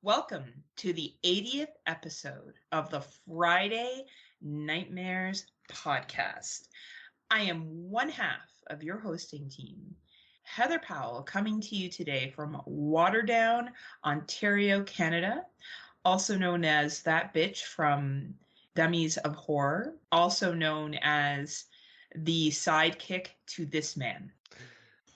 Welcome to the 80th episode of the Friday Nightmares podcast. I am one half of your hosting team, Heather Powell, coming to you today from Waterdown, Ontario, Canada, also known as that bitch from Dummies of Horror, also known as the sidekick to this man.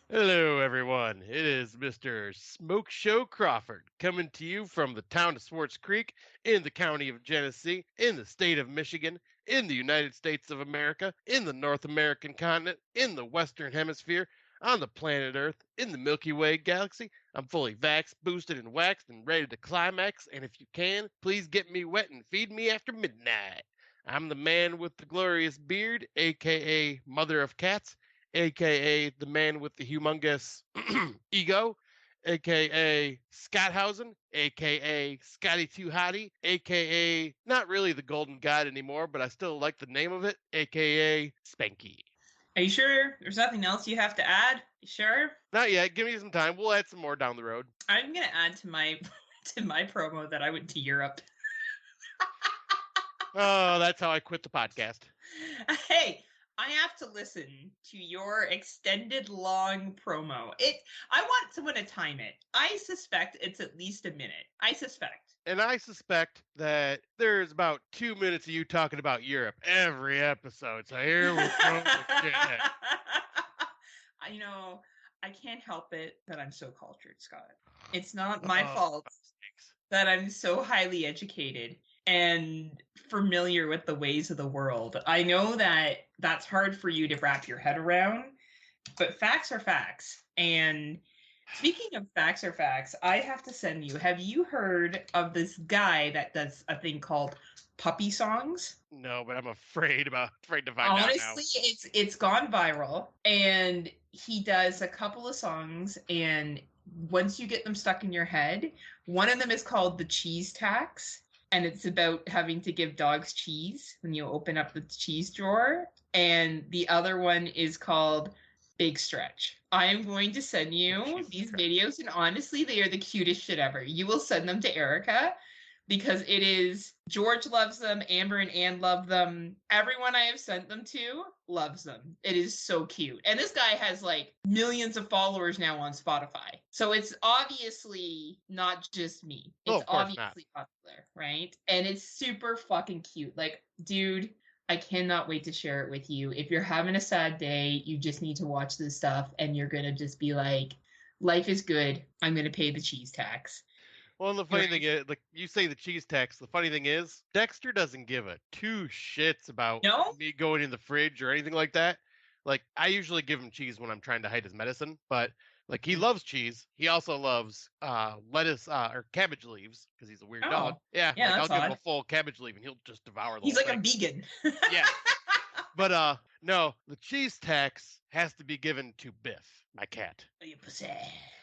Hello, everyone. It is Mr. Smoke Show Crawford coming to you from the town of Swartz Creek in the county of Genesee, in the state of Michigan, in the United States of America, in the North American continent, in the Western Hemisphere, on the planet Earth, in the Milky Way galaxy. I'm fully vaxxed, boosted, and waxed and ready to climax. And if you can, please get me wet and feed me after midnight. I'm the man with the glorious beard, aka Mother of Cats, aka the man with the humongous ego, aka Scotthausen, aka Scotty Too Hottie, aka not really the Golden God anymore, but I still like the name of it, aka Spanky. Are you sure there's nothing else you have to add? You sure? Not yet. Give me some time. We'll add some more down the road. I'm gonna add to my promo that I went to Europe. Oh, that's how I quit the podcast. Hey, I have to listen to your extended long promo. I want someone to time it. I suspect it's at least a minute. I suspect. And I suspect that there's about 2 minutes of you talking about Europe every episode. So here we go. I can't help it that I'm so cultured, Scott. It's not my fault that I'm so highly educated and familiar with the ways of the world. I know that that's hard for you to wrap your head around, but facts are facts. And speaking of facts are facts, I have to send you, have you heard of this guy that does a thing called puppy songs? No, but I'm afraid to find out now. Honestly, it's gone viral, and he does a couple of songs, and once you get them stuck in your head, one of them is called The Cheese Tax. And it's about having to give dogs cheese when you open up the cheese drawer. And the other one is called Big Stretch. I am going to send you these videos, and honestly, they are the cutest shit ever. You will send them to Erica because it is, George loves them, Amber and Ann love them. Everyone I have sent them to loves them. It is so cute. And this guy has like millions of followers now on Spotify. So it's obviously not just me. It's obviously popular, right? And it's super fucking cute. Like, dude, I cannot wait to share it with you. If you're having a sad day, you just need to watch this stuff and you're going to just be like, life is good. I'm going to pay the cheese tax. Well, and the funny thing is, like you say the cheese tax, the funny thing is, Dexter doesn't give a two shits about me going in the fridge or anything like that. Like, I usually give him cheese when I'm trying to hide his medicine, but like he loves cheese. He also loves lettuce or cabbage leaves because he's a weird dog. Yeah, like I'll give him a full cabbage leaf and he'll just devour the whole thing. He's like a vegan. Yeah. But no, the cheese tax has to be given to Biff, my cat. Oh, you pussy.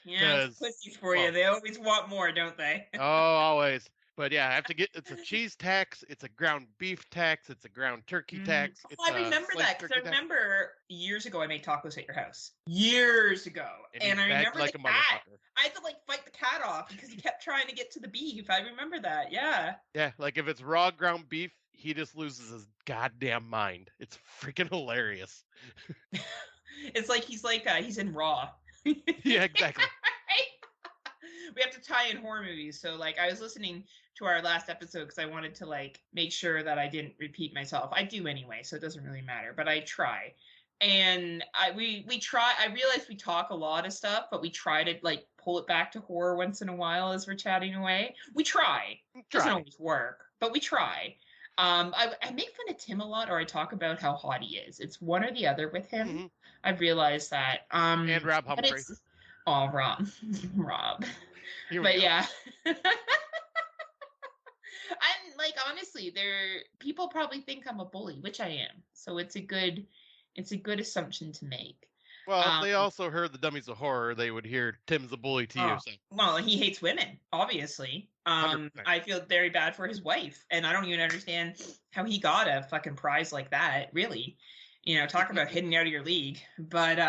Yeah, it's pussies for you. They always want more, don't they? Oh, always. But yeah, I have to get, it's a cheese tax, it's a ground beef tax, it's a ground turkey tax. I remember that, because I remember years ago I made tacos at your house. Years ago. And I remember like the cat. I had to like fight the cat off because he kept trying to get to the beef. I remember that, yeah. Yeah, like if it's raw ground beef, he just loses his goddamn mind. It's freaking hilarious. It's like he's in Raw. Yeah, exactly. We have to tie in horror movies. So like I was listening to our last episode because I wanted to like make sure that I didn't repeat myself. I do anyway, so it doesn't really matter, but I try. And we try. I realize we talk a lot of stuff, but we try to like pull it back to horror once in a while as we're chatting away. We try. It doesn't always work, but we try. I make fun of Tim a lot, or I talk about how hot he is. It's one or the other with him. Mm-hmm. I've realized that. And Rob Humphrey. Oh, Rob. But yeah. And like honestly, people probably think I'm a bully, which I am. So it's a good assumption to make. Well, if they also heard the Dummies of Horror, they would hear Tim's a bully to you. So. Well, he hates women, obviously. I feel very bad for his wife, and I don't even understand how he got a fucking prize like that, really. You know, talk about hitting out of your league. But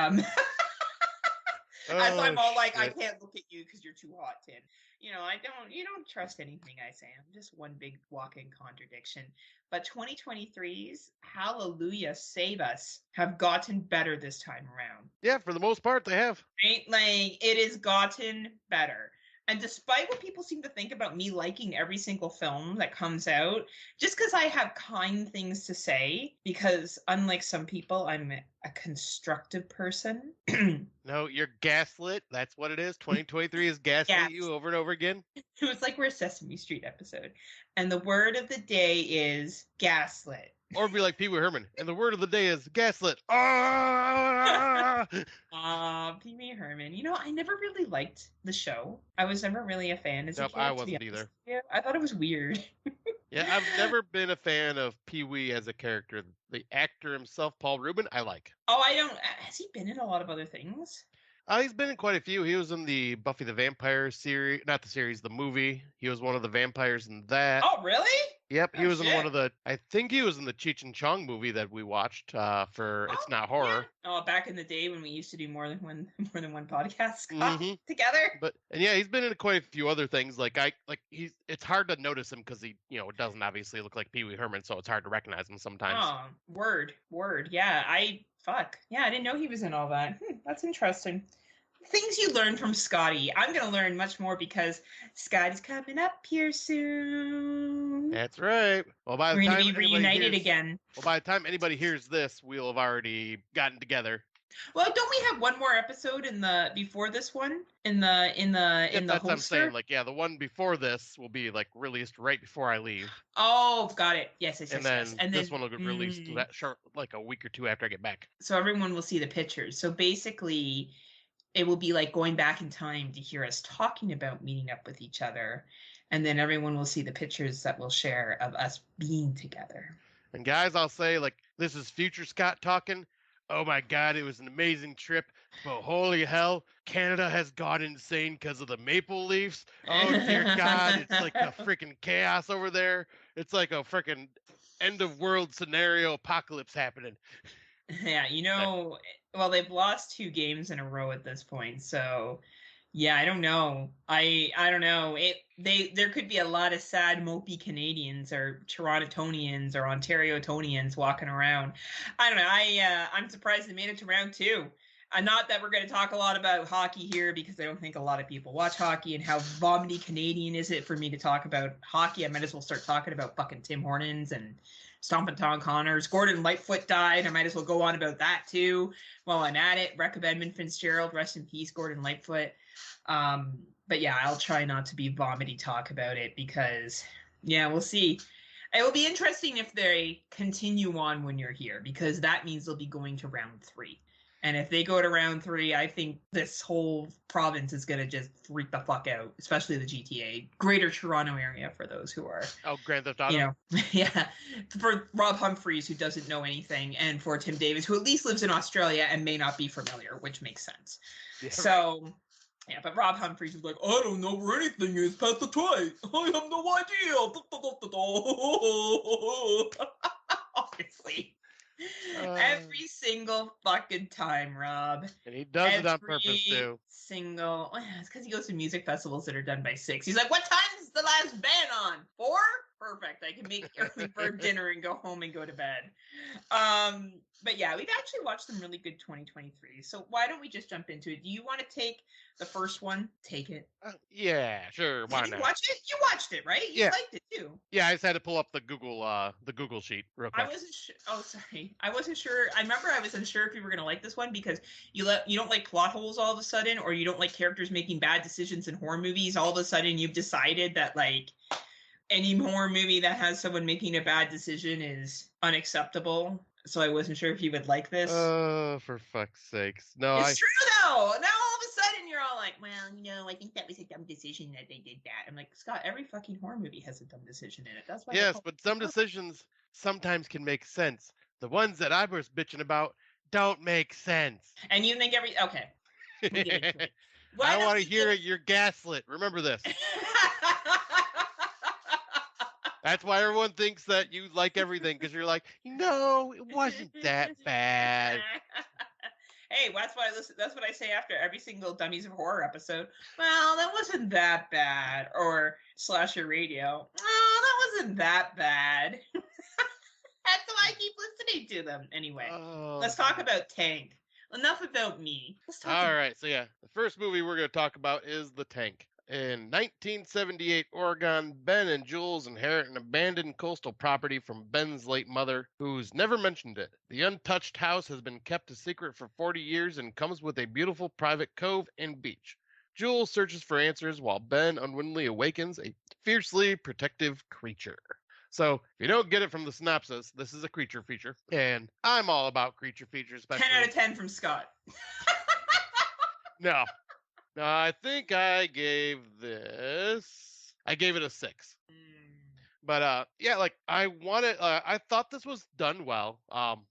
As I'm all like, I shit. can't look at you because you're too hot, Tim. You don't trust anything I say. I'm just one big walking contradiction. But 2023's Hallelujah Save Us have gotten better this time around. Yeah, for the most part, they have. Right? Like, it has gotten better. And despite what people seem to think about me liking every single film that comes out, just because I have kind things to say, because unlike some people, I'm a constructive person. No, you're gaslit. That's what it is. 2023 is gaslit Yes. you over and over again. It was like we're a Sesame Street episode. And the word of the day is gaslit. Or be like Pee Wee Herman. And the word of the day is gaslit. Ah! Pee Wee Herman. I never really liked the show. I was never really a fan as a Nope, kid. I to be wasn't honest either. with you. I thought it was weird. Yeah, I've never been a fan of Pee Wee as a character. The actor himself, Paul Rubin, I like. Oh, I don't. Has he been in a lot of other things? He's been in quite a few. He was in the Buffy the Vampire series, not the series, the movie. He was one of the vampires in that. Oh, really? Yep, he Oh, was in shit. one of the. I think he was in the Cheech and Chong movie that we watched for It's Not Horror. Yeah. Oh, back in the day when we used to do more than one podcast Mhm. together. And yeah, he's been in quite a few other things. It's hard to notice him because he doesn't obviously look like Pee Wee Herman, so it's hard to recognize him sometimes. Oh, word. Yeah, I didn't know he was in all that. That's interesting. Things you learn from Scotty. I'm going to learn much more because Scotty's coming up here soon. That's right. Well, by the We're time going to be reunited again. Well, by the time anybody hears this, we'll have already gotten together. Well, don't we have one more episode before this one in the That's what I'm holster? saying. Like, yeah, the one before this will be like released right before I leave. Oh, got it. Yes. And then this one will get released that short, like a week or two after I get back. So everyone will see the pictures. So basically, it will be like going back in time to hear us talking about meeting up with each other, and then everyone will see the pictures that we'll share of us being together. And guys, I'll say, like, this is future Scott talking. Oh my God, it was an amazing trip, but holy hell, Canada has gone insane because of the maple leafs. Oh dear God, it's like a freaking chaos over there. It's like a freaking end of world scenario apocalypse happening. Yeah, well, they've lost 2 games in a row at this point, so yeah, I don't know. I don't know. There could be a lot of sad, mopey Canadians or Torontonians or Ontario-tonians walking around. I don't know. I'm surprised they made it to round 2. Not that we're going to talk a lot about hockey here because I don't think a lot of people watch hockey, and how vomity Canadian is it for me to talk about hockey? I might as well start talking about fucking Tim Hortons and Stompin' Tom Connors. Gordon Lightfoot died. I might as well go on about that too while I'm at it. Recca Edmund Fitzgerald, rest in peace, Gordon Lightfoot. But yeah, I'll try not to be vomity talk about it because, yeah, we'll see. It will be interesting if they continue on when you're here, because that means they'll be going to round 3. And if they go to round 3, I think this whole province is going to just freak the fuck out, especially the GTA, Greater Toronto area, for those who are... Oh, Grand Theft Auto? Yeah. For Rob Humphreys, who doesn't know anything, and for Tim Davis, who at least lives in Australia and may not be familiar, which makes sense. Yeah, so... Right. Yeah, but Rob Humphreys is like, I don't know where anything is past the twice. I have no idea. Obviously. Every single fucking time, Rob. And he does it on purpose, too. It's because he goes to music festivals that are done by 6. He's like, what time is the last band on? 4? Perfect. I can make early bird dinner and go home and go to bed. But yeah, we've actually watched some really good 2023. So why don't we just jump into it? Do you want to take the first one? Take it. Yeah, sure. Why Did you not? watch it? You watched it, right? You liked it too. Yeah, I just had to pull up the Google sheet real quick. I wasn't sure. Oh, sorry. I wasn't sure. I remember I was unsure if you were going to like this one because you don't like plot holes all of a sudden, or you don't like characters making bad decisions in horror movies. All of a sudden, you've decided that like any horror movie that has someone making a bad decision is unacceptable. So I wasn't sure if you would like this. Oh, for fuck's sakes. No, it's true though. Now all of a sudden you're all like, well, I think that was a dumb decision that they did that. I'm like, Scott, every fucking horror movie has a dumb decision in it. That's why. Yes, but some decisions sometimes can make sense. The ones that I was bitching about don't make sense. And you think okay. I want to hear it. You're gaslit. Remember this. That's why everyone thinks that you like everything, because you're like, no, it wasn't that bad. Hey, that's what I listen. That's what I say after every single Dummies of Horror episode. Well, that wasn't that bad. Or Slasher Radio. Oh, that wasn't that bad. That's why I keep listening to them. Anyway, Oh, let's talk about Tank. Enough about me. Let's talk all about. right. So yeah, the first movie we're going to talk about is The Tank. In 1978 Oregon, Ben and Jules inherit an abandoned coastal property from Ben's late mother, who's never mentioned it. The untouched house has been kept a secret for 40 years and comes with a beautiful private cove and beach. Jules searches for answers while Ben unwittingly awakens a fiercely protective creature. So, if you don't get it from the synopsis, this is a creature feature, and I'm all about creature features, especially. 10 out of 10 from Scott. No, I think I gave it a 6. But yeah, like I thought this was done well.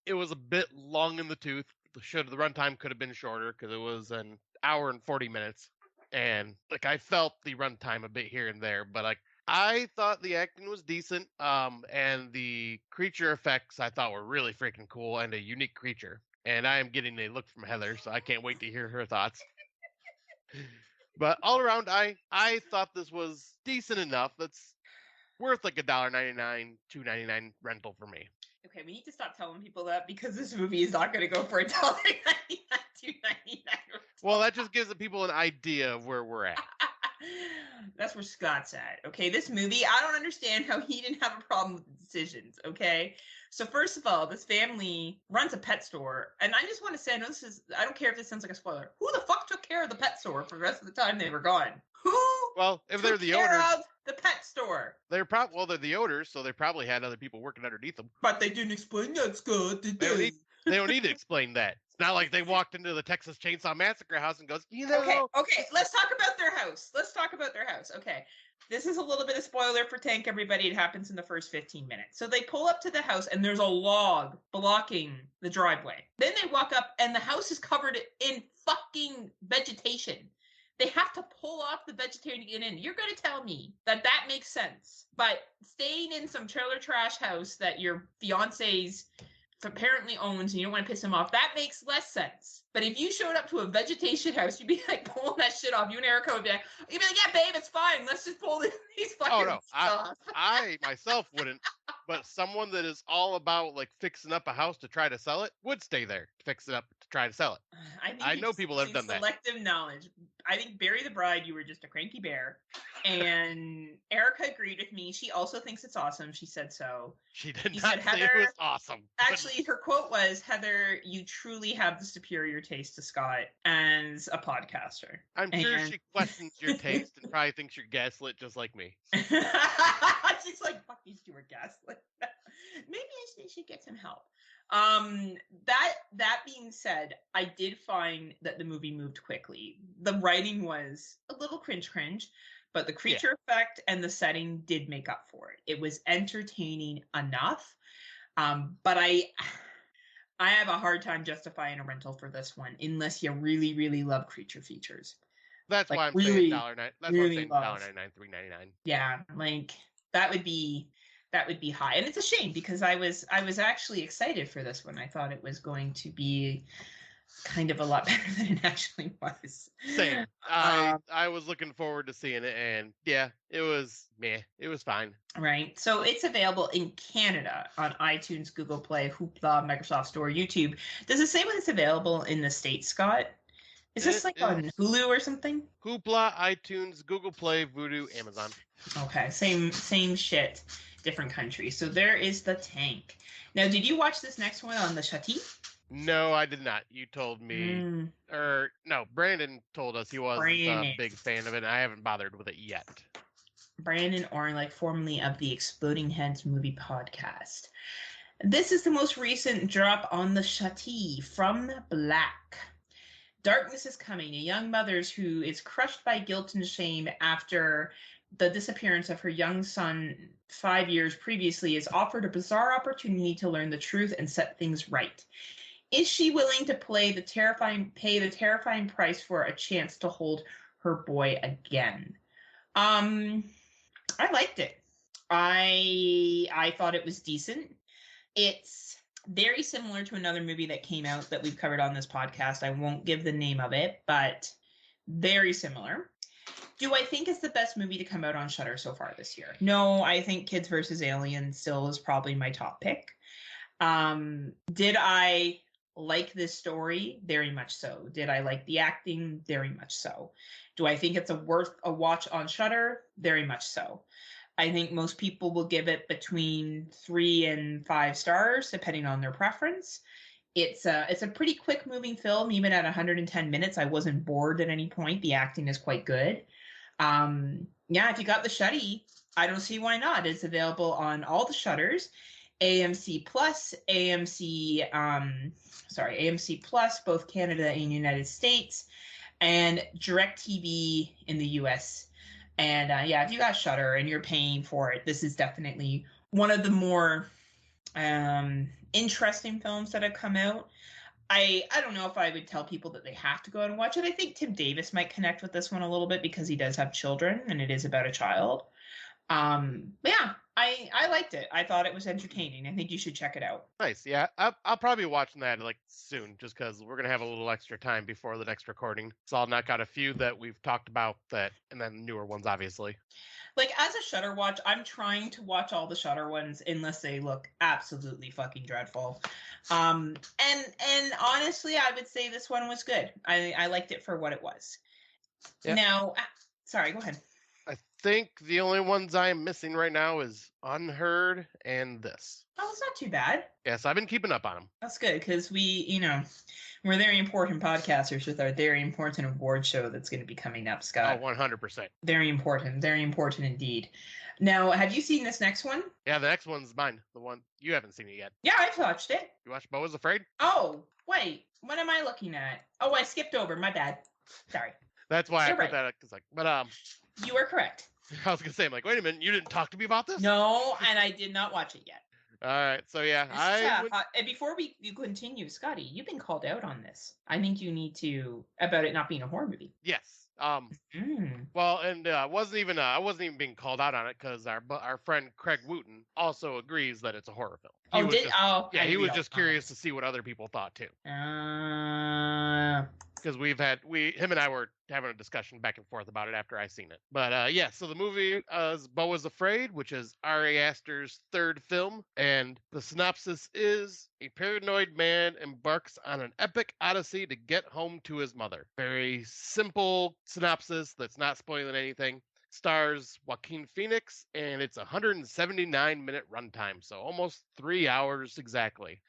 It was a bit long in the tooth. The runtime could have been shorter because it was an hour and 40 minutes, and like I felt the runtime a bit here and there. But like I thought the acting was decent. And the creature effects I thought were really freaking cool and a unique creature. And I am getting a look from Heather, so I can't wait to hear her thoughts. But all around, I thought this was decent enough. That's worth like $1.99, $2.99 rental for me. Okay, we need to stop telling people that because this movie is not going to go for $1.99, $2.99. Well, that just gives the people an idea of where we're at. That's where Scott's at. Okay, this movie, I don't understand how he didn't have a problem with the decisions. Okay, so first of all, this family runs a pet store, and I just want to say, I don't care if this sounds like a spoiler. Who the fuck took care of the pet store for the rest of the time they were gone? Who? Well, if they're the care owners of the pet store, they're the owners, so they probably had other people working underneath them. But they didn't explain that, Scott. Did they? They don't need to explain that. It's not like they walked into the Texas Chainsaw Massacre house and goes, you know. Okay. Let's talk about their house. Okay. This is a little bit of spoiler for Tank, everybody. It happens in the first 15 minutes. So they pull up to the house and there's a log blocking the driveway. Then they walk up and the house is covered in fucking vegetation. They have to pull off the vegetation to get in. You're going to tell me that makes sense. But staying in some trailer trash house that your fiance's apparently owns and you don't want to piss him off, that makes less sense. But if you showed up to a vegetation house, you'd be like pulling that shit off. You and Erica would be like, yeah, babe, it's fine. Let's just pull these fucking stuff. I myself wouldn't. But someone that is all about like fixing up a house to try to sell it would stay there to fix it up to try to sell it. I know people have done that. Selective knowledge. I think Barry the Bride, you were just a cranky bear. And Erica agreed with me. She also thinks it's awesome. She said so. She said, Heather, it was awesome. Actually, her quote was, Heather, you truly have the superior taste to Scott as a podcaster. I'm sure she questions your taste and probably thinks you're gaslit just like me. She's like, fuck these two are gaslit. Maybe I should get some help. That being said, I did find that the movie moved quickly. The writing was a little cringe, but the creature effect and the setting did make up for it. It was entertaining enough. But I have a hard time justifying a rental for this one unless you really, really love creature features. That's why I'm saying $1.99. That's why I'm saying $1.99, $3.99. Yeah, like that would be high, and it's a shame because I was actually excited for this one. I thought it was going to be kind of a lot better than it actually was. Same. I was looking forward to seeing it, and yeah, it was meh. It was fine. Right. So it's available in Canada on iTunes, Google Play, Hoopla, Microsoft Store, YouTube. Does it say when it's available in the States, Scott? Is this on Hulu or something? Hoopla, iTunes, Google Play, Vudu, Amazon. Okay, same shit, different country. So there is The Tank. Now, did you watch this next one on the Chati? No, I did not. You told me, no, Brandon told us he wasn't a big fan of it. And I haven't bothered with it yet. Brandon Orlick, formerly of the Exploding Heads Movie Podcast. This is the most recent drop on the Chati, From Black. Darkness is coming. A young mother who is crushed by guilt and shame after the disappearance of her young son 5 years previously is offered a bizarre opportunity to learn the truth and set things right. Is she willing to pay the terrifying price for a chance to hold her boy again? I liked it. I thought it was decent. Very similar to another movie that came out that we've covered on this podcast. I won't give the name of it, but very similar. Do I think it's the best movie to come out on Shudder so far this year? No, I think Kids vs. Aliens still is probably my top pick. Did I like this story? Very much so. Did I like the acting? Very much so. Do I think it's worth a watch on Shudder? Very much so. I think most people will give it between 3 and 5 stars, depending on their preference. It's a pretty quick moving film. Even at 110 minutes, I wasn't bored at any point. The acting is quite good. Yeah, if you got the Shuddy, I don't see why not. It's available on all the Shutters, AMC Plus, AMC Plus, both Canada and United States, and DirecTV in the US. And yeah, if you got Shudder and you're paying for it, this is definitely one of the more interesting films that have come out. I don't know if I would tell people that they have to go out and watch it. I think Tim Davis might connect with this one a little bit because he does have children and it is about a child. But yeah, I liked it. I thought it was entertaining. I think you should check it out. Nice. Yeah, I'll probably be watching that like soon, just because we're gonna have a little extra time before the next recording. So I'll knock out a few that we've talked about and then newer ones, obviously. Like, as a Shudder watch, I'm trying to watch all the Shudder ones unless they look absolutely fucking dreadful. And honestly, I would say this one was good. I liked it for what it was. Yeah. Now, sorry, go ahead. I think the only ones I'm missing right now is Unheard and this. Oh, it's not too bad. Yes, I've been keeping up on them. That's good, because we're very important podcasters with our very important award show that's going to be coming up, Scott. Oh, 100%. Very important indeed. Now, have you seen this next one? Yeah, the next one's mine. The one you haven't seen it yet. Yeah, I've watched it. You watched Beau is Afraid? Oh, wait. What am I looking at? Oh, I skipped over. My bad. Sorry. That's why I put that up. But you are correct. I was gonna say, I'm like, wait a minute, you didn't talk to me about this? No, and I did not watch it yet. All right, so yeah, and before you continue, Scotty, you've been called out on this. I think you need to about it not being a horror movie. Yes. Well, and I wasn't even being called out on it because our friend Craig Wooten also agrees that it's a horror film. He was just curious to see what other people thought too. Because him and I were having a discussion back and forth about it after I seen it. But yeah, so the movie is Beau is Afraid, which is Ari Aster's third film, and the synopsis is: a paranoid man embarks on an epic odyssey to get home to his mother. Very simple synopsis that's not spoiling anything. Stars Joaquin Phoenix, and it's 179-minute runtime, so almost 3 hours exactly.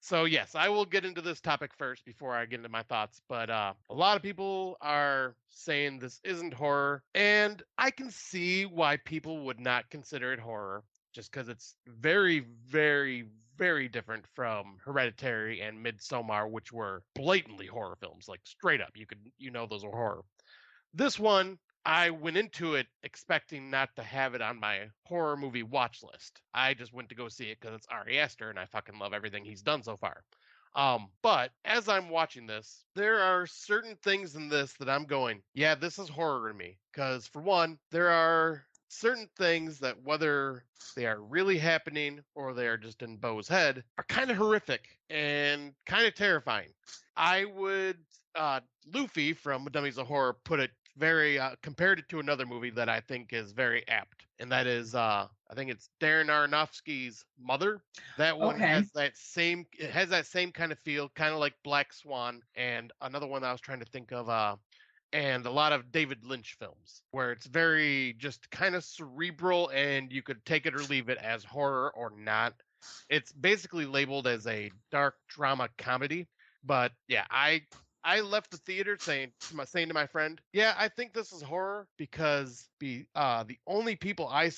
So yes, I will get into this topic first before I get into my thoughts, but a lot of people are saying this isn't horror, and I can see why people would not consider it horror, just because it's very, very, very different from Hereditary and Midsommar, which were blatantly horror films, like straight up, those were horror. This one, I went into it expecting not to have it on my horror movie watch list. I just went to go see it because it's Ari Aster and I fucking love everything he's done so far. But as I'm watching this, there are certain things in this that I'm going, yeah, this is horror to me. Because for one, there are certain things that, whether they are really happening or they are just in Beau's head, are kind of horrific and kind of terrifying. I would, Luffy from Dummies of Horror put it very compared it to another movie that I think is very apt, and that is I think it's Darren Aronofsky's Mother. That one has that same kind of feel, kind of like Black Swan, and another one I was trying to think of and a lot of David Lynch films where it's very just kind of cerebral and you could take it or leave it as horror or not. It's basically labeled as a dark drama comedy, but yeah, I left the theater saying to my friend, yeah, I think this is horror because the only people I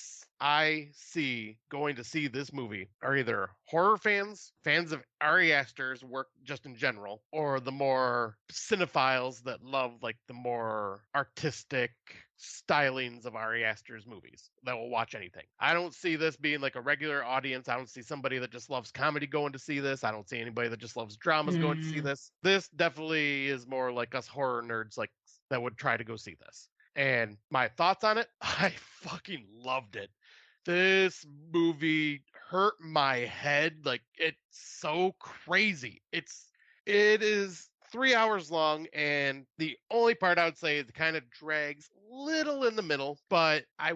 see going to see this movie are either horror fans of Ari Aster's work just in general, or the more cinephiles that love like the more artistic stylings of Ari Aster's movies that will watch anything. I don't see this being like a regular audience. I don't see somebody that just loves comedy going to see this. I don't see anybody that just loves dramas going to see this. This definitely is more like us horror nerds like that would try to go see this. And my thoughts on it, I fucking loved it. This movie hurt my head. Like, it's so crazy. It is 3 hours long, and the only part I would say it kind of drags little in the middle, but I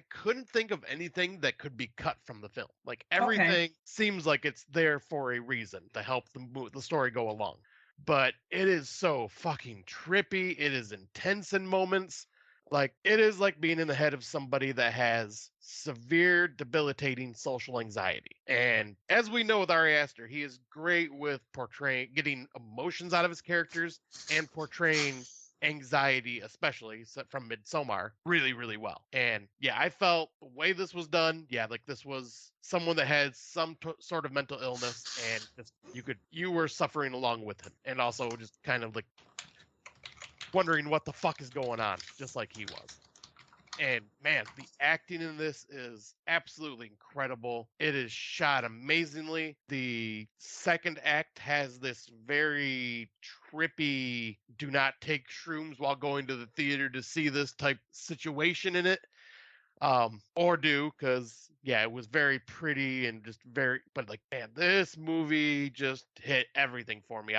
couldn't think of anything that could be cut from the film. Like, Okay. everything seems like it's there for a reason to help the story go along. But it is so fucking trippy. It is intense in moments. Like, it is like being in the head of somebody that has severe, debilitating social anxiety. And as we know with Ari Aster, he is great with getting emotions out of his characters and portraying anxiety, especially from Midsommar, really, really well. And yeah, I felt the way this was done, yeah, like this was someone that had some sort of mental illness, and just you were suffering along with him, and also just kind of like wondering what the fuck is going on, just like he was. And man, the acting in this is absolutely incredible. It is shot amazingly. The second act has this very trippy, do not take shrooms while going to the theater to see this type situation in it. Or do, because yeah, it was very pretty and just very, but like, man, this movie just hit everything for me.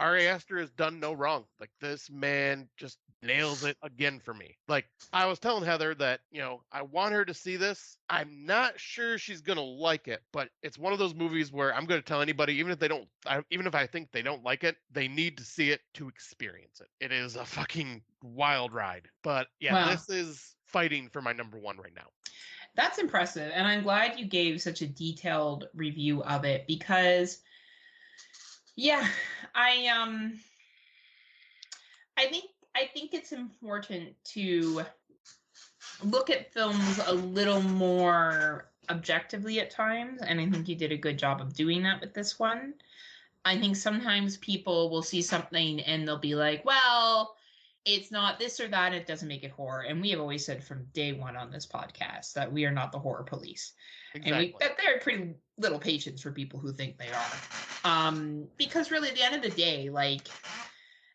Ari Aster has done no wrong. Like, this man just nails it again for me. Like, I was telling Heather that, I want her to see this. I'm not sure she's gonna like it, but it's one of those movies where I'm gonna tell anybody, even if I think they don't like it, they need to see it to experience it. It is a fucking wild ride. But yeah, Wow. This is fighting for my number one right now. That's impressive. And I'm glad you gave such a detailed review of it because yeah, I think it's important to look at films a little more objectively at times, and I think you did a good job of doing that with this one. I think sometimes people will see something and they'll be like, well, it's not this or that, it doesn't make it horror. And we have always said from day one on this podcast that we are not the horror police. Exactly. And that there are pretty little patience for people who think they are. Because really at the end of the day, like,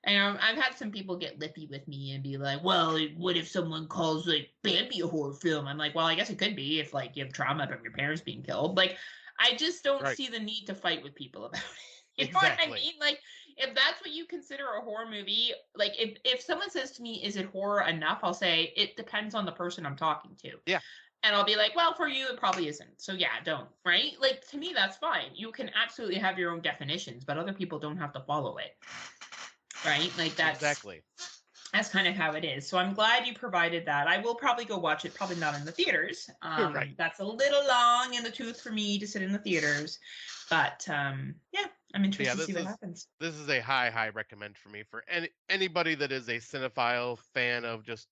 I've had some people get lippy with me and be like, well, what if someone calls like Bambi a horror film? I'm like, well, I guess it could be if like you have trauma from your parents being killed. Like, I just don't see the need to fight with people about it. You know what I mean? Like, if that's what you consider a horror movie, like if someone says to me, is it horror enough? I'll say it depends on the person I'm talking to. Yeah. And I'll be like, well, for you, it probably isn't. So yeah, don't, right? Like, to me, that's fine. You can absolutely have your own definitions, but other people don't have to follow it. Right? Like, that's kind of how it is. So I'm glad you provided that. I will probably go watch it, probably not in the theaters. Right. That's a little long in the tooth for me to sit in the theaters. But yeah, I'm interested to see what happens. This is a high recommend for me for anybody that is a cinephile fan of just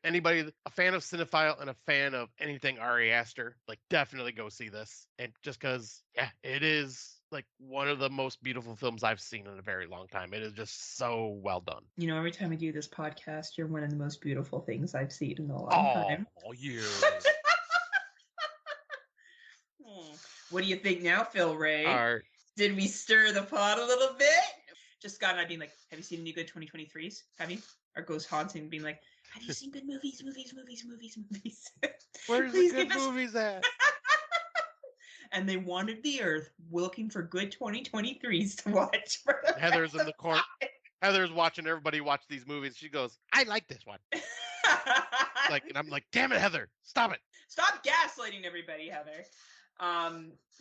anybody, a fan of cinephile and a fan of anything Ari Aster. Like, definitely go see this. And just because, yeah, it is like one of the most beautiful films I've seen in a very long time. It is just so well done. Every time we do this podcast, you're one of the most beautiful things I've seen in a long time. Oh, you. What do you think now, Phil Ray? Did we stir the pot a little bit? Just Scott and I being like, have you seen any good 2023s? Have you? Or Ghost Haunting being like, have you seen good movies? Where's the good movies at? And they wandered the earth looking for good 2023s to watch. Heather's in the corner. Heather's watching everybody watch these movies. She goes, I like this one. And I'm like, damn it, Heather, stop it. Stop gaslighting everybody, Heather.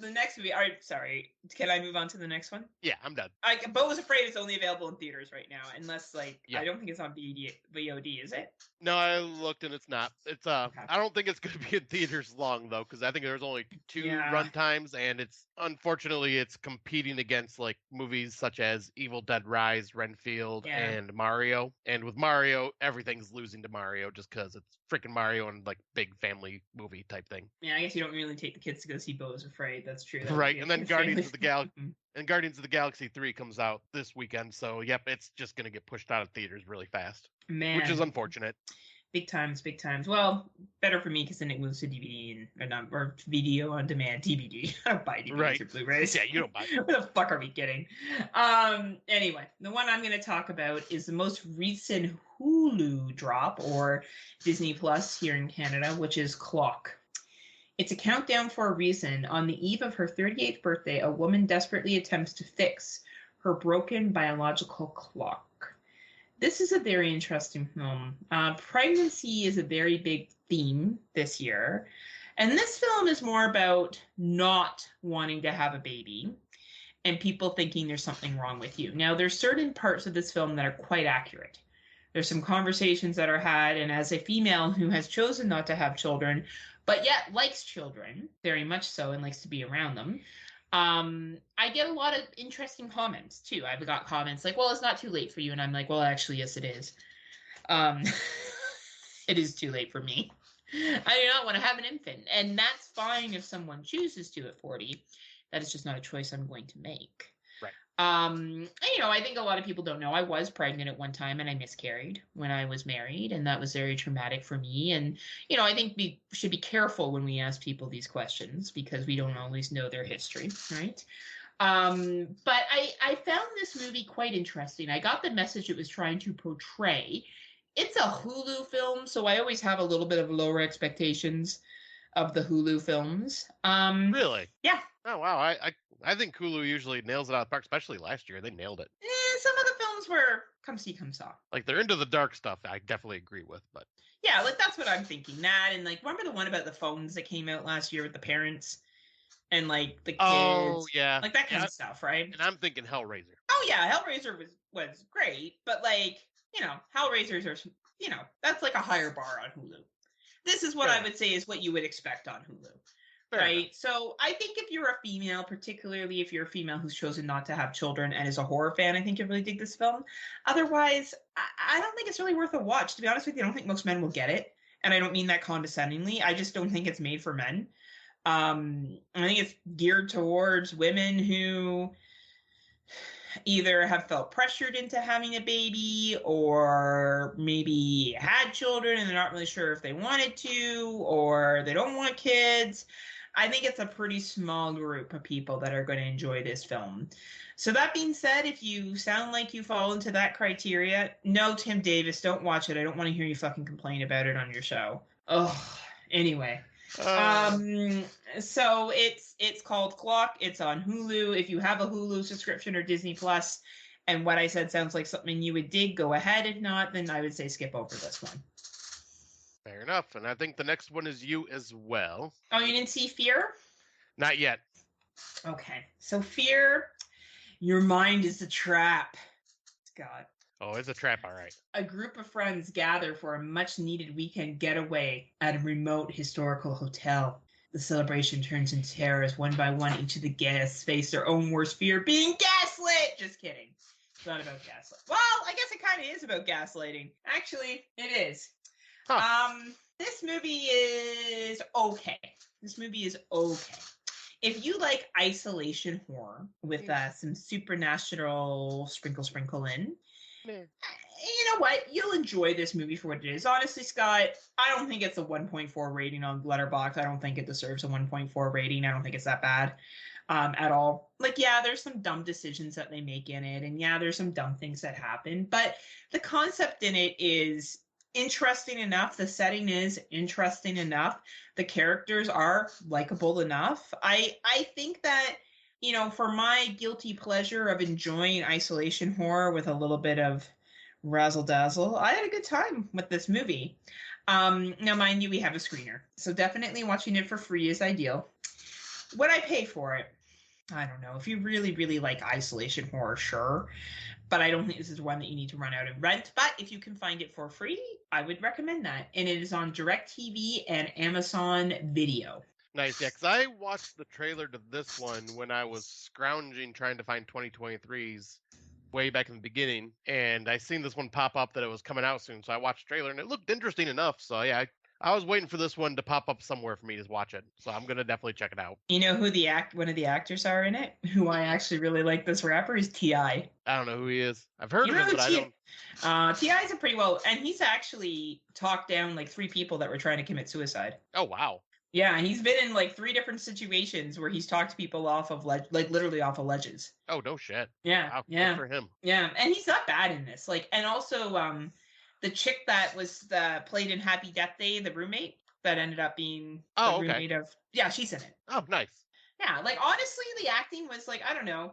The next movie. All right, sorry. Can I move on to the next one? Yeah, I'm done. Bo was afraid it's only available in theaters right now, unless I don't think it's on VOD, is it? No, I looked and it's not. It's okay. I don't think it's going to be in theaters long though, because I think there's only 2 run times, and unfortunately it's competing against like movies such as Evil Dead Rise, Renfield, and Mario. And with Mario, everything's losing to Mario just because it's freaking Mario and like big family movie type thing. Yeah, I guess you don't really take the kids to go see Bo is Afraid. That's true. Right, and then Guardians of the Galaxy 3 comes out this weekend, so yep, it's just gonna get pushed out of theaters really fast. Man, which is unfortunate. Big times. Well, better for me because then it moves to DVD or video on demand. DVD. I don't buy DVDs or Blu-rays. Yeah, you don't buy it. What the fuck are we kidding? Anyway, the one I'm going to talk about is the most recent Hulu drop, or Disney Plus here in Canada, which is Clock. It's a countdown for a reason. On the eve of her 38th birthday, a woman desperately attempts to fix her broken biological clock. This is a very interesting film. Pregnancy is a very big theme this year. And this film is more about not wanting to have a baby and people thinking there's something wrong with you. Now, there's certain parts of this film that are quite accurate. There's some conversations that are had, and as a female who has chosen not to have children, but yet likes children very much so and likes to be around them, I get a lot of interesting comments too. I've got comments like, well, it's not too late for you. And I'm like, well, actually, yes, it is. Um, it is too late for me. I do not want to have an infant. And that's fine if someone chooses to at 40. That is just not a choice I'm going to make. Right. And, I think a lot of people don't know I was pregnant at one time and I miscarried when I was married. And that was very traumatic for me. And, I think we should be careful when we ask people these questions because we don't always know their history, right? But I found this movie quite interesting. I got the message it was trying to portray. It's a Hulu film, so I always have a little bit of lower expectations of the Hulu films. Really? Yeah. Oh, wow. I think Hulu usually nails it out of the park, especially last year. They nailed it. Some of the films were come see, come saw. Like, they're into the dark stuff, I definitely agree with, but... Yeah, like, that's what I'm thinking. That, and, like, remember the one about the phones that came out last year with the parents? And, like, the kids? Oh, yeah. Like, that kind of stuff, right? And I'm thinking Hellraiser. Oh, yeah, Hellraiser was great, but, like, Hellraisers are, that's like a higher bar on Hulu. This is what I would say is what you would expect on Hulu. Right. Enough. So I think if you're a female, particularly if you're a female who's chosen not to have children and is a horror fan, I think you'll really dig this film. Otherwise, I don't think it's really worth a watch. To be honest with you, I don't think most men will get it. And I don't mean that condescendingly. I just don't think it's made for men. I think it's geared towards women who either have felt pressured into having a baby or maybe had children and they're not really sure if they wanted to or they don't want kids. I think it's a pretty small group of people that are going to enjoy this film. So that being said, if you sound like you fall into that criteria, no, Tim Davis, don't watch it. I don't want to hear you fucking complain about it on your show. Oh, anyway. So it's called Clock. It's on Hulu. If you have a Hulu subscription or Disney Plus, and what I said sounds like something you would dig, go ahead. If not, then I would say skip over this one. Fair enough. And I think the next one is you as well. Oh, you didn't see Fear? Not yet. Okay. So Fear, your mind is a trap. God. Oh, it's a trap, all right. A group of friends gather for a much-needed weekend getaway at a remote historical hotel. The celebration turns into terror as one by one each of the guests face their own worst fear, being gaslit! Just kidding. It's not about gaslight. Well, I guess it kind of is about gaslighting. Actually, it is. Huh. This movie is okay. If you like isolation horror with some supernatural sprinkle in, you know what? You'll enjoy this movie for what it is. Honestly, Scott, I don't think it's a 1.4 rating on Letterboxd. I don't think it deserves a 1.4 rating. I don't think it's that bad at all. Like, yeah, there's some dumb decisions that they make in it, and yeah, there's some dumb things that happen, but the concept in it is interesting enough. The setting is interesting enough. The characters are likable enough. I think that, for my guilty pleasure of enjoying isolation horror with a little bit of razzle dazzle, I had a good time with this movie. Now, mind you, we have a screener, so definitely watching it for free is ideal. Would I pay for it? I don't know. If you really, really like isolation horror, sure. But I don't think this is one that you need to run out and rent. But if you can find it for free, I would recommend that. And it is on DirecTV and Amazon Video. Nice, yeah, because I watched the trailer to this one when I was scrounging trying to find 2023's way back in the beginning, and I seen this one pop up that it was coming out soon, so I watched the trailer, and it looked interesting enough, so yeah, I was waiting for this one to pop up somewhere for me to watch it, so I'm going to definitely check it out. You know who one of the actors are in it? Who I actually really like, this rapper, is T.I. I don't know who he is. I've heard of him, but I don't... T.I.'s a pretty well... And he's actually talked down, 3 people that were trying to commit suicide. Oh, wow. Yeah, he's been in, 3 different situations where he's talked people off of, literally off of ledges. Oh, no shit. Yeah, wow, yeah. Good for him. Yeah, and he's not bad in this. And also, the chick that was played in Happy Death Day, the roommate, that ended up being the Oh, okay. roommate of. Yeah, she's in it. Oh, nice. Yeah, like honestly, the acting was like, I don't know.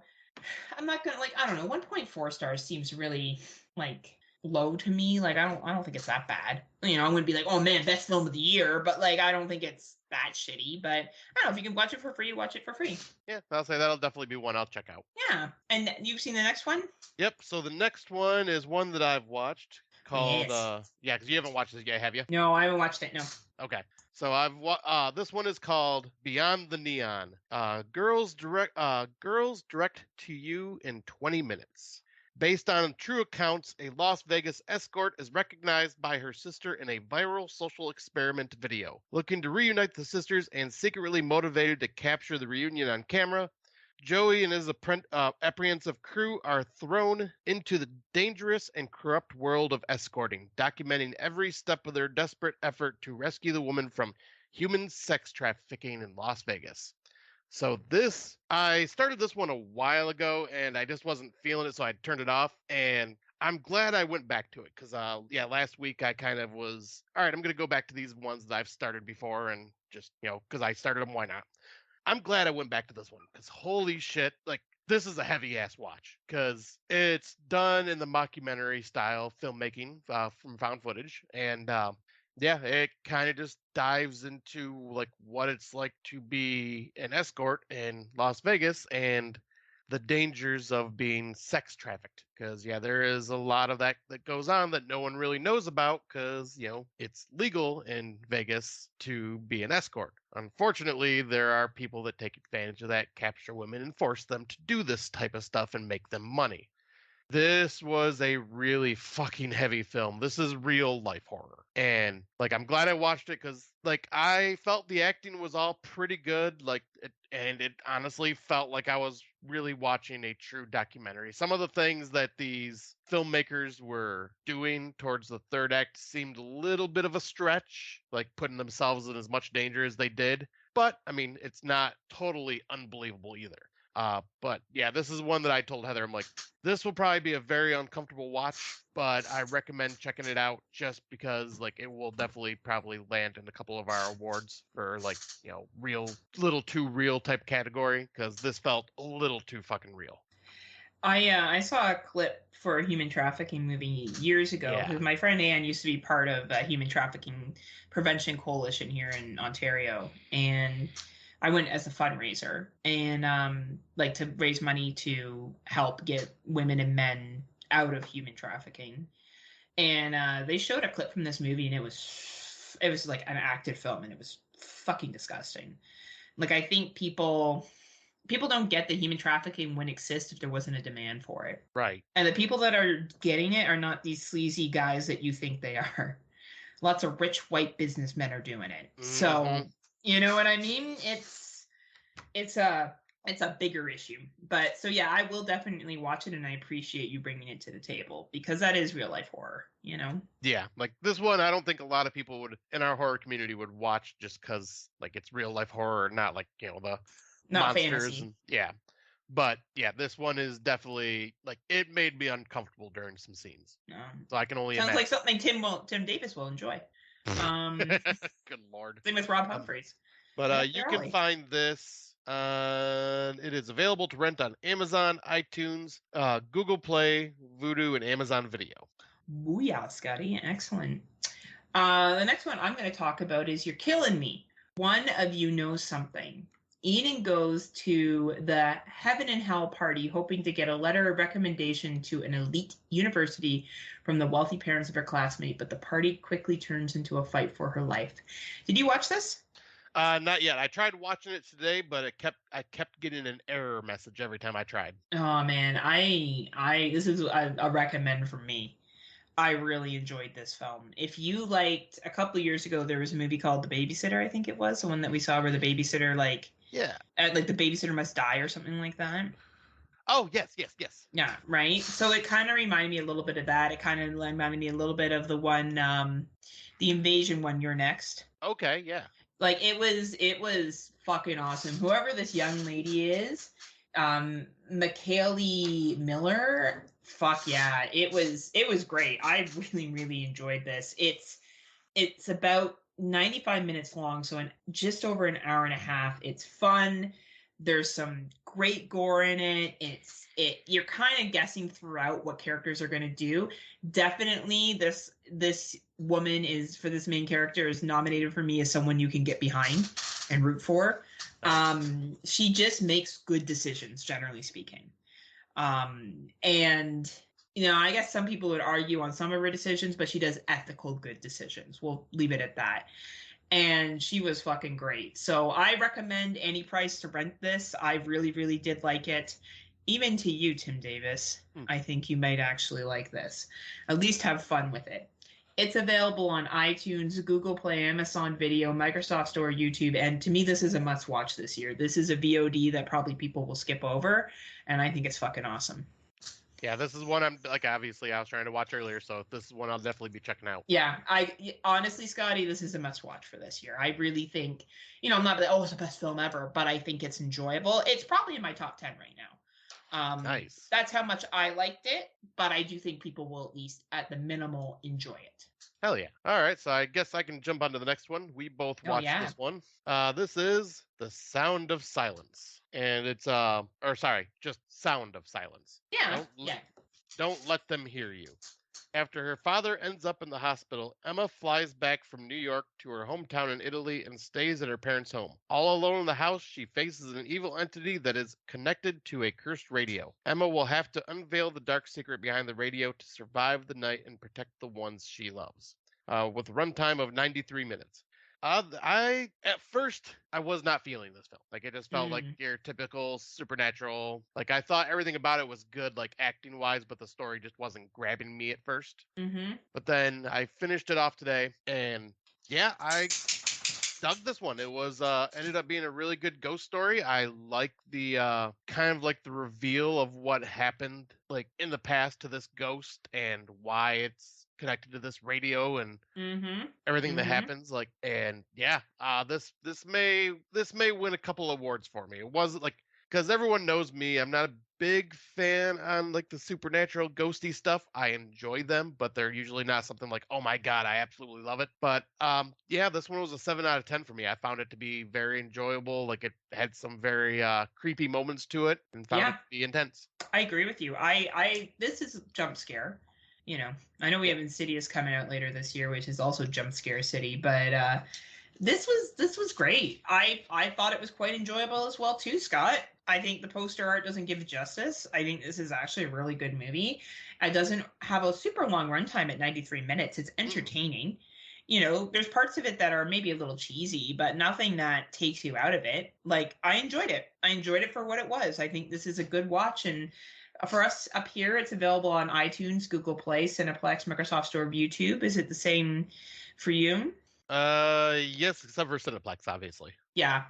I'm not gonna like, I don't know. 1.4 stars seems really like low to me. Like I don't think it's that bad. You know, I wouldn't be like, oh man, best film of the year, but like I don't think it's that shitty. But I don't know, if you can watch it for free, watch it for free. Yeah, I'll say that'll definitely be one I'll check out. Yeah. And you've seen the next one? Yep. So the next one is one that I've watched called Yes. yeah, because you haven't watched this yet, have you? No, I haven't watched it. No. Okay. So this one is called Beyond the Neon. Girls direct to you in 20 minutes. Based on true accounts, a Las Vegas escort is recognized by her sister in a viral social experiment video. Looking to reunite the sisters and secretly motivated to capture the reunion on camera, Joey and his apprehensive crew are thrown into the dangerous and corrupt world of escorting, documenting every step of their desperate effort to rescue the woman from human sex trafficking in Las Vegas. So I started this one a while ago and I just wasn't feeling it, so I turned it off. And I'm glad I went back to it because, last week I kind of was, all right, I'm going to go back to these ones that I've started before and just, because I started them, why not? I'm glad I went back to this one because holy shit, like this is a heavy ass watch because it's done in the mockumentary style filmmaking from found footage. And yeah, it kind of just dives into like what it's like to be an escort in Las Vegas and the dangers of being sex trafficked because yeah, there is a lot of that goes on that no one really knows about because it's legal in Vegas to be an escort. Unfortunately, there are people that take advantage of that, capture women and force them to do this type of stuff and make them money. This was a really fucking heavy film. This is real life horror. And like I'm glad I watched it cuz like I felt the acting was all pretty good and it honestly felt like I was really watching a true documentary. Some of the things that these filmmakers were doing towards the third act seemed a little bit of a stretch, like putting themselves in as much danger as they did. But I mean, it's not totally unbelievable either. But yeah, this is one that I told Heather, I'm like, this will probably be a very uncomfortable watch, but I recommend checking it out just because like it will definitely probably land in a couple of our awards for like, real, little too real type category because this felt a little too fucking real. I saw a clip for a human trafficking movie years ago because my friend Anne used to be part of a human trafficking prevention coalition here in Ontario, and I went as a fundraiser and like to raise money to help get women and men out of human trafficking. And they showed a clip from this movie, and it was like an acted film, and it was fucking disgusting. Like I think people don't get that human trafficking wouldn't exist if there wasn't a demand for it. Right. And the people that are getting it are not these sleazy guys that you think they are. Lots of rich white businessmen are doing it. Mm-hmm. So, you know what I mean? It's a bigger issue. But so yeah, I will definitely watch it, and I appreciate you bringing it to the table because that is real life horror, Yeah, like this one I don't think a lot of people would in our horror community would watch just cuz like it's real life horror, not like, the not monsters fantasy. And yeah. But yeah, this one is definitely like it made me uncomfortable during some scenes. So I can only sounds imagine. like something Tim Davis will enjoy. Good Lord. Same with Rob Humphreys. But you can find this. It is available to rent on Amazon, iTunes, Google Play, Vudu, and Amazon Video. Booyah, Scotty! Excellent. The next one I'm going to talk about is You're Killing Me. One of you knows something. Eden goes to the Heaven and Hell party hoping to get a letter of recommendation to an elite university from the wealthy parents of her classmate, but the party quickly turns into a fight for her life. Did you watch this? Not yet. I tried watching it today, but I kept getting an error message every time I tried. Oh man, this is a recommend from me. I really enjoyed this film. If you liked, a couple of years ago, there was a movie called The Babysitter, I think it was, the one that we saw where the babysitter, like the babysitter must die or something like that. Oh, yes. Yeah, right? So it kind of reminded me a little bit of that. It kind of reminded me a little bit of the one, the invasion one, You're Next. Okay, yeah. Like, it was fucking awesome. Whoever this young lady is, McKaylee Miller, fuck yeah, it was great. I really, really enjoyed this. It's about 95 minutes long, so just over an hour and a half. It's fun. There's some great gore in it. You're kind of guessing throughout what characters are going to do. Definitely this woman is, for this main character, is nominated for me as someone you can get behind and root for. She just makes good decisions, generally speaking. And I guess some people would argue on some of her decisions, but she does ethical good decisions. We'll leave it at that. And she was fucking great. So I recommend any price to rent this. I really, really did like it. Even to you, Tim Davis, I think you might actually like this. At least have fun with it. It's available on iTunes, Google Play, Amazon Video, Microsoft Store, YouTube, and to me, this is a must-watch this year. This is a VOD that probably people will skip over, and I think it's fucking awesome. Yeah, this is one I'm obviously I was trying to watch earlier, so this is one I'll definitely be checking out. Yeah, honestly, Scotty, this is a must-watch for this year. I really think, I'm not like, it's the best film ever, but I think it's enjoyable. It's probably in my top 10 right now. Nice. That's how much I liked it, but I do think people will at least, at the minimal, enjoy it. Hell yeah. All right, so I guess I can jump onto the next one. We both watched this one. This is The Sound of Silence. And it's, just Sound of Silence. Yeah. Don't let them hear you. After her father ends up in the hospital, Emma flies back from New York to her hometown in Italy and stays at her parents' home. All alone in the house, she faces an evil entity that is connected to a cursed radio. Emma will have to unveil the dark secret behind the radio to survive the night and protect the ones she loves. With a runtime of 93 minutes. At first I was not feeling this film. Like, it just felt like your typical supernatural. Like, I thought everything about it was good, like acting wise, but the story just wasn't grabbing me at first. But then I finished it off today, and yeah, I dug this one. It was ended up being a really good ghost story. I like the kind of like the reveal of what happened like in the past to this ghost and why it's connected to this radio and everything that happens. Like, and yeah, this may win a couple awards for me. It wasn't like, because everyone knows me, I'm not a big fan on like the supernatural ghosty stuff. I enjoy them, but they're usually not something like, oh my god, I absolutely love it. But yeah, this one was a 7 out of 10 for me. I found it to be very enjoyable. Like, it had some very creepy moments to it and found it to be intense. I agree with you. This is a jump scare. I know we have Insidious coming out later this year, which is also jump scare city, but this was great. I thought it was quite enjoyable as well too, Scott. I think the poster art doesn't give it justice. I think this is actually a really good movie. It doesn't have a super long runtime at 93 minutes. It's entertaining. There's parts of it that are maybe a little cheesy, but nothing that takes you out of it. Like, I enjoyed it. I enjoyed it for what it was. I think this is a good watch, and for us up here, it's available on iTunes, Google Play, Cineplex, Microsoft Store, YouTube. Is it the same for you? Yes, except for Cineplex, obviously. Yeah.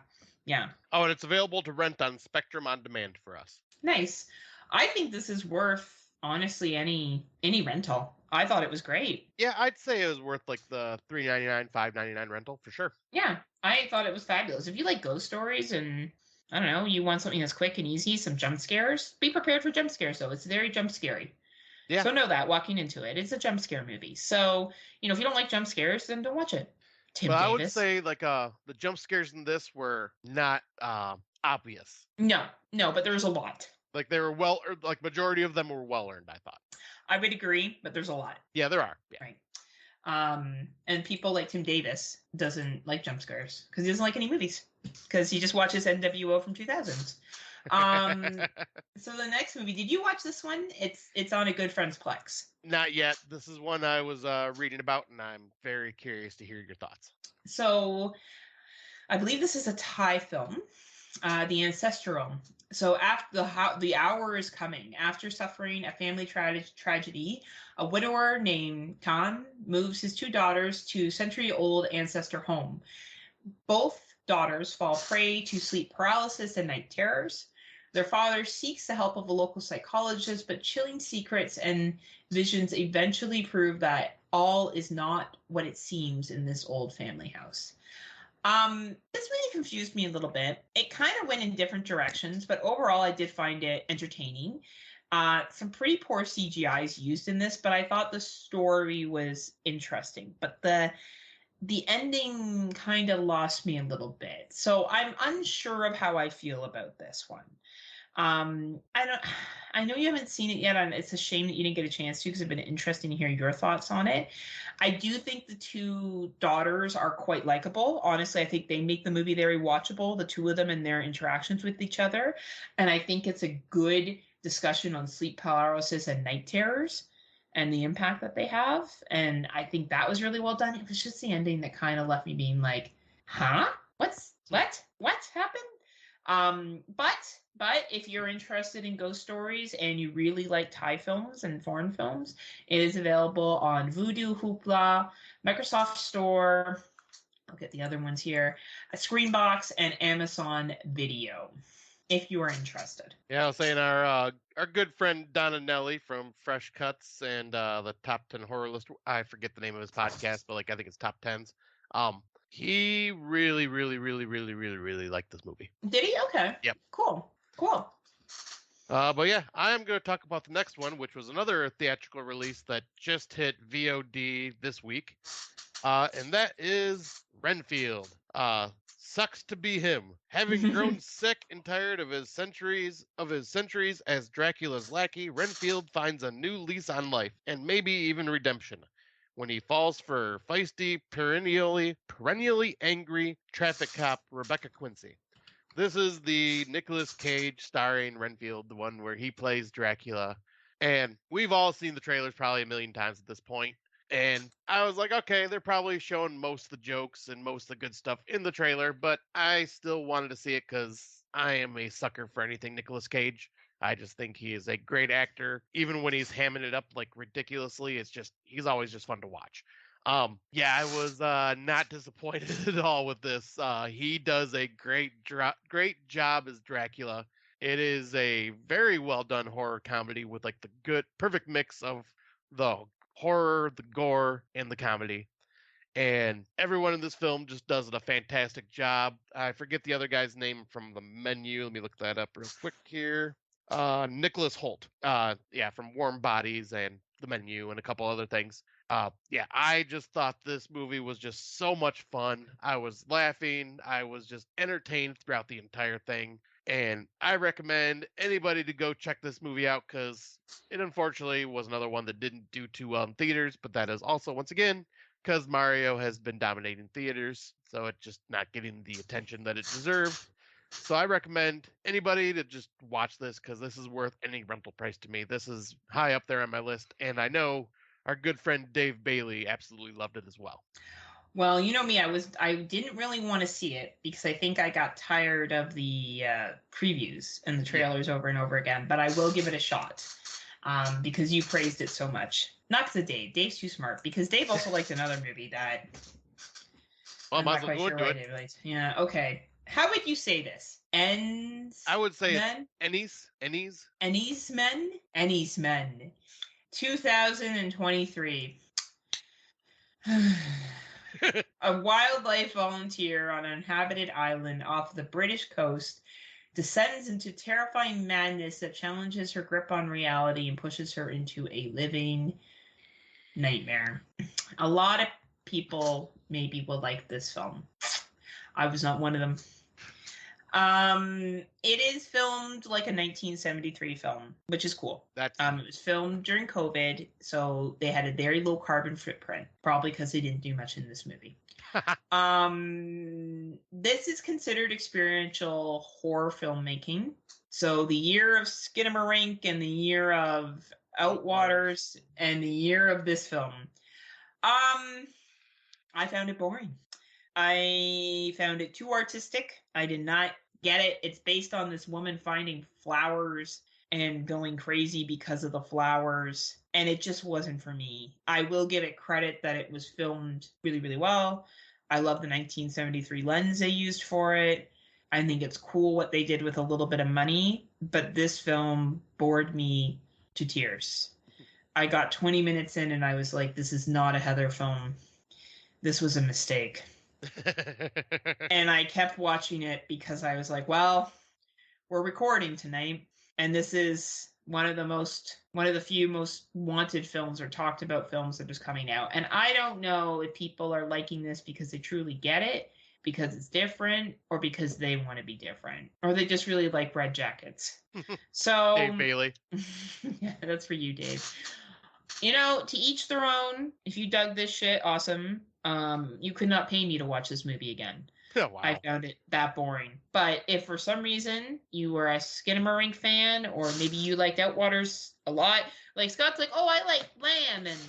Oh, and it's available to rent on Spectrum On Demand for us. Nice. I think this is worth, honestly, any rental. I thought it was great. Yeah, I'd say it was worth like the $3.99, $5.99 rental for sure. Yeah, I thought it was fabulous. If you like ghost stories and I don't know, you want something that's quick and easy, some jump scares, be prepared for jump scares, though. It's very jump scary. Yeah. So know that walking into it. It's a jump scare movie. So, if you don't like jump scares, then don't watch it. Tim Davis. I would say like the jump scares in this were not obvious. No, but there was a lot. Like, they were majority of them were well earned, I thought. I would agree, but there's a lot. Yeah, there are. Yeah. Right. And people like Tim Davis doesn't like jump scares because he doesn't like any movies because he just watches NWO from 2000s. So the next movie, did you watch this one? It's on a good friend's Plex. Not yet. This is one I was reading about, and I'm very curious to hear your thoughts. So I believe this is a Thai film, The Ancestral. So after the hour is coming. After suffering a family tragedy, a widower named Tan moves his 2 daughters to century-old ancestor home. Both daughters fall prey to sleep paralysis and night terrors. Their father seeks the help of a local psychologist, but chilling secrets and visions eventually prove that all is not what it seems in this old family house. This really confused me a little bit. It kind of went in different directions, but overall I did find it entertaining. Some pretty poor CGI is used in this, but I thought the story was interesting. But the ending kind of lost me a little bit. So I'm unsure of how I feel about this one. I don't. I know you haven't seen it yet, and it's a shame that you didn't get a chance to because it'd been interesting to hear your thoughts on it. I do think the two daughters are quite likable. Honestly, I think they make the movie very watchable, the two of them and their interactions with each other. And I think it's a good discussion on sleep paralysis and night terrors and the impact that they have. And I think that was really well done. It was just the ending that kind of left me being like, huh? What happened? But if you're interested in ghost stories and you really like Thai films and foreign films, it is available on Vudu, Hoopla, Microsoft Store. I'll get the other ones here, a Screenbox, and Amazon Video. If you are interested. Yeah, I was saying our good friend Donna Nelly from Fresh Cuts and the Top 10 Horror List. I forget the name of his podcast, but like I think it's Top 10s. He really, really, really, really, really, really liked this movie. Did he? Okay. Yep. Cool. But yeah, I am going to talk about the next one, which was another theatrical release that just hit VOD this week, and that is Renfield. Sucks to be him. Having grown sick and tired of his centuries as Dracula's lackey, Renfield finds a new lease on life and maybe even redemption when he falls for feisty, perennially angry traffic cop Rebecca Quincy. This is the Nicolas Cage starring Renfield, the one where he plays Dracula. And we've all seen the trailers probably a million times at this point. And I was like, okay, they're probably showing most of the jokes and most of the good stuff in the trailer, but I still wanted to see it because I am a sucker for anything Nicolas Cage. I just think he is a great actor. Even when he's hamming it up like ridiculously, he's always just fun to watch. Yeah, I was not disappointed at all with this. He does a great job as Dracula. It is a very well done horror comedy with like the perfect mix of the horror, the gore, and the comedy. And everyone in this film just does a fantastic job. I forget the other guy's name from the menu. Let me look that up real quick here. Nicholas Hoult. Yeah, from Warm Bodies and the menu and a couple other things. Yeah, I just thought this movie was just so much fun. I was laughing. I was just entertained throughout the entire thing. And I recommend anybody to go check this movie out because it unfortunately was another one that didn't do too well in theaters. But that is also, once again, because Mario has been dominating theaters. So it's just not getting the attention that it deserved. So I recommend anybody to just watch this because this is worth any rental price to me. This is high up there on my list. And I know our good friend Dave Bailey absolutely loved it as well. Well, you know me, I didn't really want to see it because I think I got tired of the previews and the trailers over and over again, but I will give it a shot because you praised it so much. Not because of Dave. Dave's too smart because Dave also liked another movie that well, I'm not quite sure what it relates. Yeah, okay. How would you say this? I would say Ennies Men. 2023. A wildlife volunteer on an inhabited island off the British coast descends into terrifying madness that challenges her grip on reality and pushes her into a living nightmare. A lot of people maybe will like this film. I was not one of them. It is filmed like a 1973 film, which is cool. It was filmed during COVID, so they had a very low carbon footprint, probably because they didn't do much in this movie. This is considered experiential horror filmmaking. So the year of Skinamarink and the year of Outwaters and the year of this film. I found it boring. I found it too artistic. I did not get it. It's based on this woman finding flowers and going crazy because of the flowers, and it just wasn't for me. I will give it credit that it was filmed really, really well. I love the 1973 lens they used for it. I think it's cool what they did with a little bit of money, but this film bored me to tears. I got 20 minutes in and I was like, this is not a Heather film. This was a mistake. And I kept watching it because I was like, well, we're recording tonight and this is one of the few most wanted films or talked about films that is coming out. And I don't know if people are liking this because they truly get it, because it's different, or because they want to be different, or they just really like red jackets. So Dave Bailey. yeah, that's for you, Dave. To each their own. If you dug this shit, awesome. You could not pay me to watch this movie again. Oh, wow. I found it that boring. But if for some reason you were a Skinamarink fan, or maybe you liked Outwaters a lot, like Scott's like, oh, I like Lamb, and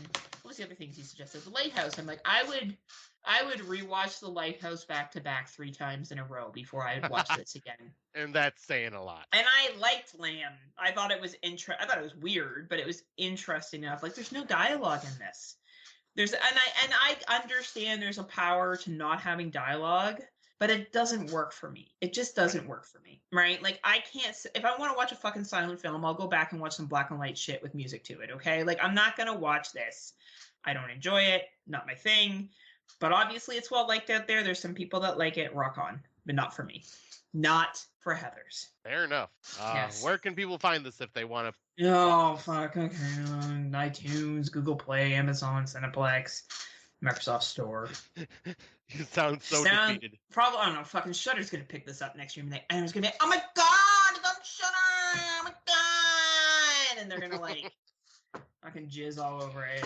what was the other things he suggested? The Lighthouse. I'm like, I would rewatch The Lighthouse back to back 3 times in a row before I would watch this again. And that's saying a lot. And I liked Lamb. I thought it was I thought it was weird, but it was interesting enough. Like, there's no dialogue in this. I understand there's a power to not having dialogue, but it doesn't work for me. It just doesn't work for me, right? Like, I can't, if I want to watch a fucking silent film, I'll go back and watch some black and white shit with music to it, okay? Like, I'm not going to watch this. I don't enjoy it. Not my thing. But obviously it's well liked out there. There's some people that like it. Rock on. But not for me. Not for Heathers. Fair enough. Yes. Where can people find this if they want to? Oh, fuck. Okay. iTunes, Google Play, Amazon, Cineplex, Microsoft Store. You sound so defeated. Probably, I don't know, fucking Shudder's going to pick this up next year. And it's going to be, oh my God, it's on Shudder. Oh my God. And they're going to, like, fucking jizz all over it.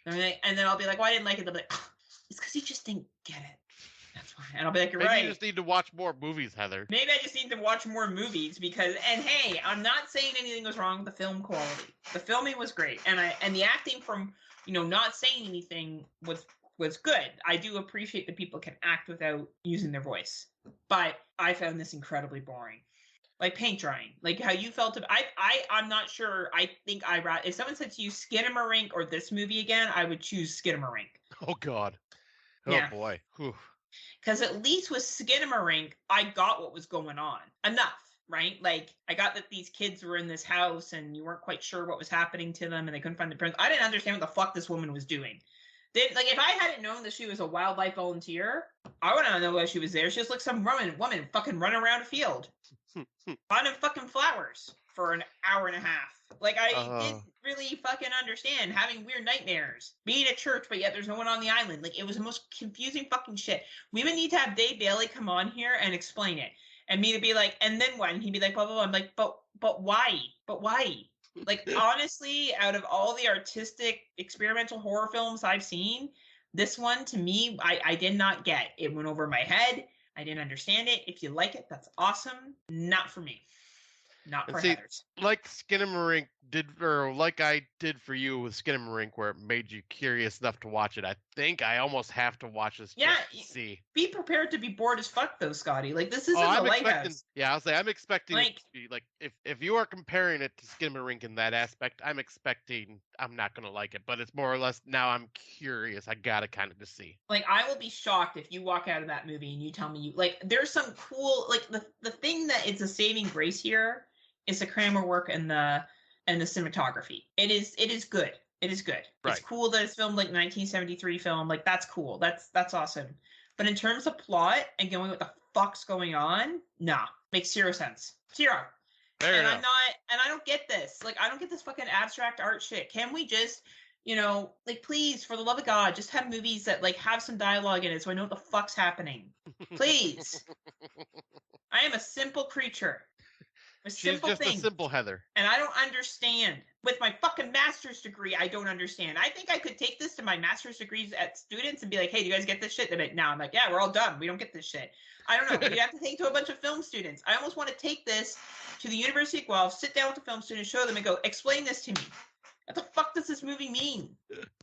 And then I'll be like, well, I didn't like it. They'll be like, oh, it's because you just didn't get it. That's why. And I'll be like, you're Maybe right. You just need to watch more movies, Heather. Maybe I just need to watch more movies because, and hey, I'm not saying anything was wrong with the film quality. The filming was great, and the acting from not saying anything was good. I do appreciate that people can act without using their voice, but I found this incredibly boring. Like paint drying, like how you felt about. I'm not sure. I think if someone said to you Skinamarink or this movie again, I would choose Skinamarink. Oh God. Oh yeah. Boy. Because at least with Skinamarink, I got what was going on. Enough, right? Like, I got that these kids were in this house and you weren't quite sure what was happening to them and they couldn't find the prince. I didn't understand what the fuck this woman was doing. If I hadn't known that she was a wildlife volunteer, I wouldn't know why she was there. She was like some woman fucking running around a field. Finding fucking flowers for an hour and a half. Like, I didn't really fucking understand having weird nightmares, being at church, but yet there's no one on the island. Like, it was the most confusing fucking shit. We would need to have Dave Bailey come on here and explain it. And me to be like, and then what? And he'd be like, blah, blah, blah. I'm like, but why? But why? Like, honestly, out of all the artistic experimental horror films I've seen, this one, to me, I did not get. It went over my head. I didn't understand it. If you like it, that's awesome. Not for me. Not for Heathers. Like Skinamarink did, or like I did for you with Skinamarink, where it made you curious enough to watch it. I think I almost have to watch this just to see. Be prepared to be bored as fuck, though, Scotty. Like, this isn't The Lighthouse. Yeah, I'll say I'm expecting it to be like, if you are comparing it to Skinamarink in that aspect, I'm expecting I'm not going to like it. But it's more or less, now I'm curious. I got to kind of just see. Like, I will be shocked if you walk out of that movie and you tell me there's some cool, like, the thing that is a saving grace here is the camera work and the cinematography. It is good. It is good. Right. It's cool that it's filmed like 1973 film. Like, that's cool. That's awesome. But in terms of plot and going what the fuck's going on, nah, makes zero sense. Zero. Fair enough. I don't get this. Like, I don't get this fucking abstract art shit. Can we just, like, please, for the love of God, just have movies that like have some dialogue in it so I know what the fuck's happening. Please. I am a simple creature. She's just a simple Heather. And I don't understand. With my fucking master's degree, I don't understand. I think I could take this to my master's degrees at students and be like, hey, do you guys get this shit? They're like, no. I'm like, yeah, we're all done. We don't get this shit. I don't know. You have to take to a bunch of film students. I almost want to take this to the University of Guelph, sit down with the film students, show them and go, explain this to me. What the fuck does this movie mean?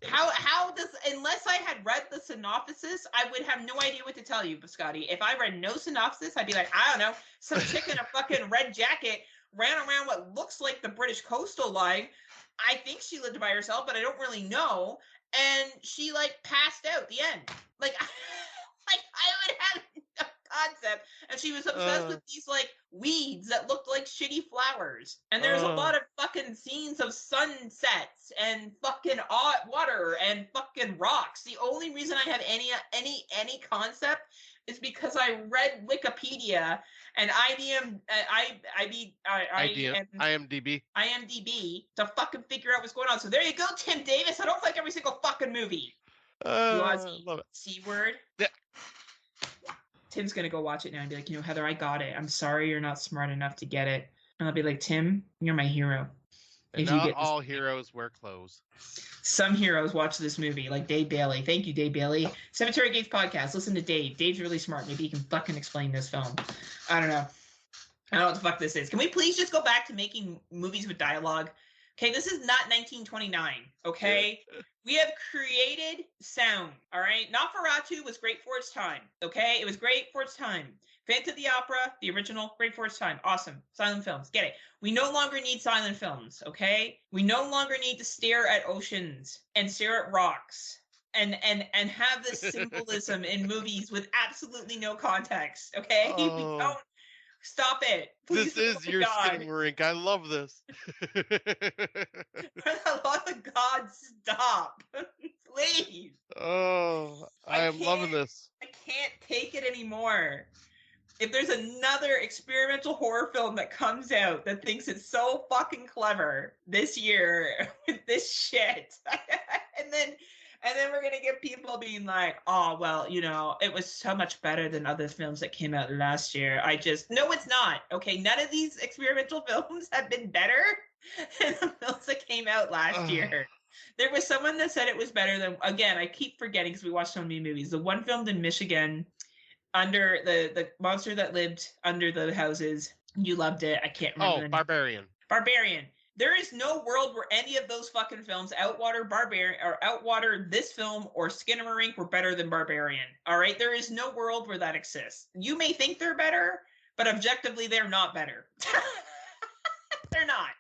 How does, unless I had read the synopsis, I would have no idea what to tell you, Scotty. If I read no synopsis, I'd be like, I don't know, some chick in a fucking red jacket ran around what looks like the British coastal line. I think she lived by herself, but I don't really know. And she, like, passed out at the end. Like, I would have no concept. and she was obsessed with these like weeds that looked like shitty flowers. And there's a lot of fucking scenes of sunsets and fucking water and fucking rocks. The only reason I have any concept is because I read Wikipedia and IMDb to fucking figure out what's going on. So there you go, Tim Davis. I don't like every single fucking movie. Love it. C-word. Yeah. Tim's gonna go watch it now and be like, Heather, I got it. I'm sorry you're not smart enough to get it. And I'll be like, Tim, you're my hero. And not all heroes wear clothes. Some heroes watch this movie, like Dave Bailey. Thank you, Dave Bailey. Cemetery Gates podcast. Listen to Dave. Dave's really smart. Maybe he can fucking explain this film. I don't know. I don't know what the fuck this is. Can we please just go back to making movies with dialogue? Okay, this is not 1929, okay? We have created sound, all right? Nosferatu was great for its time, okay? It was great for its time. Phantom of the Opera, the original, great for its time. Awesome. Silent films, get it. We no longer need silent films, okay? We no longer need to stare at oceans and stare at rocks and have this symbolism in movies with absolutely no context, okay? We don't. Stop it. Please, this is your skinning rink. I love this. For the love of God, stop. Please. Oh, I am loving this. I can't take it anymore. If there's another experimental horror film that comes out that thinks it's so fucking clever this year with this shit, and then we're going to get people being like, oh, well, it was so much better than other films that came out last year. No, it's not. Okay, none of these experimental films have been better than the films that came out last year. There was someone that said it was better than, again, I keep forgetting because we watched so many movies. The one filmed in Michigan under the monster that lived under the houses. You loved it. I can't remember. Barbarian. Barbarian. There is no world where any of those fucking films outwater this film or Skinamarink were better than Barbarian. All right? There is no world where that exists. You may think they're better, but objectively they're not better. They're not.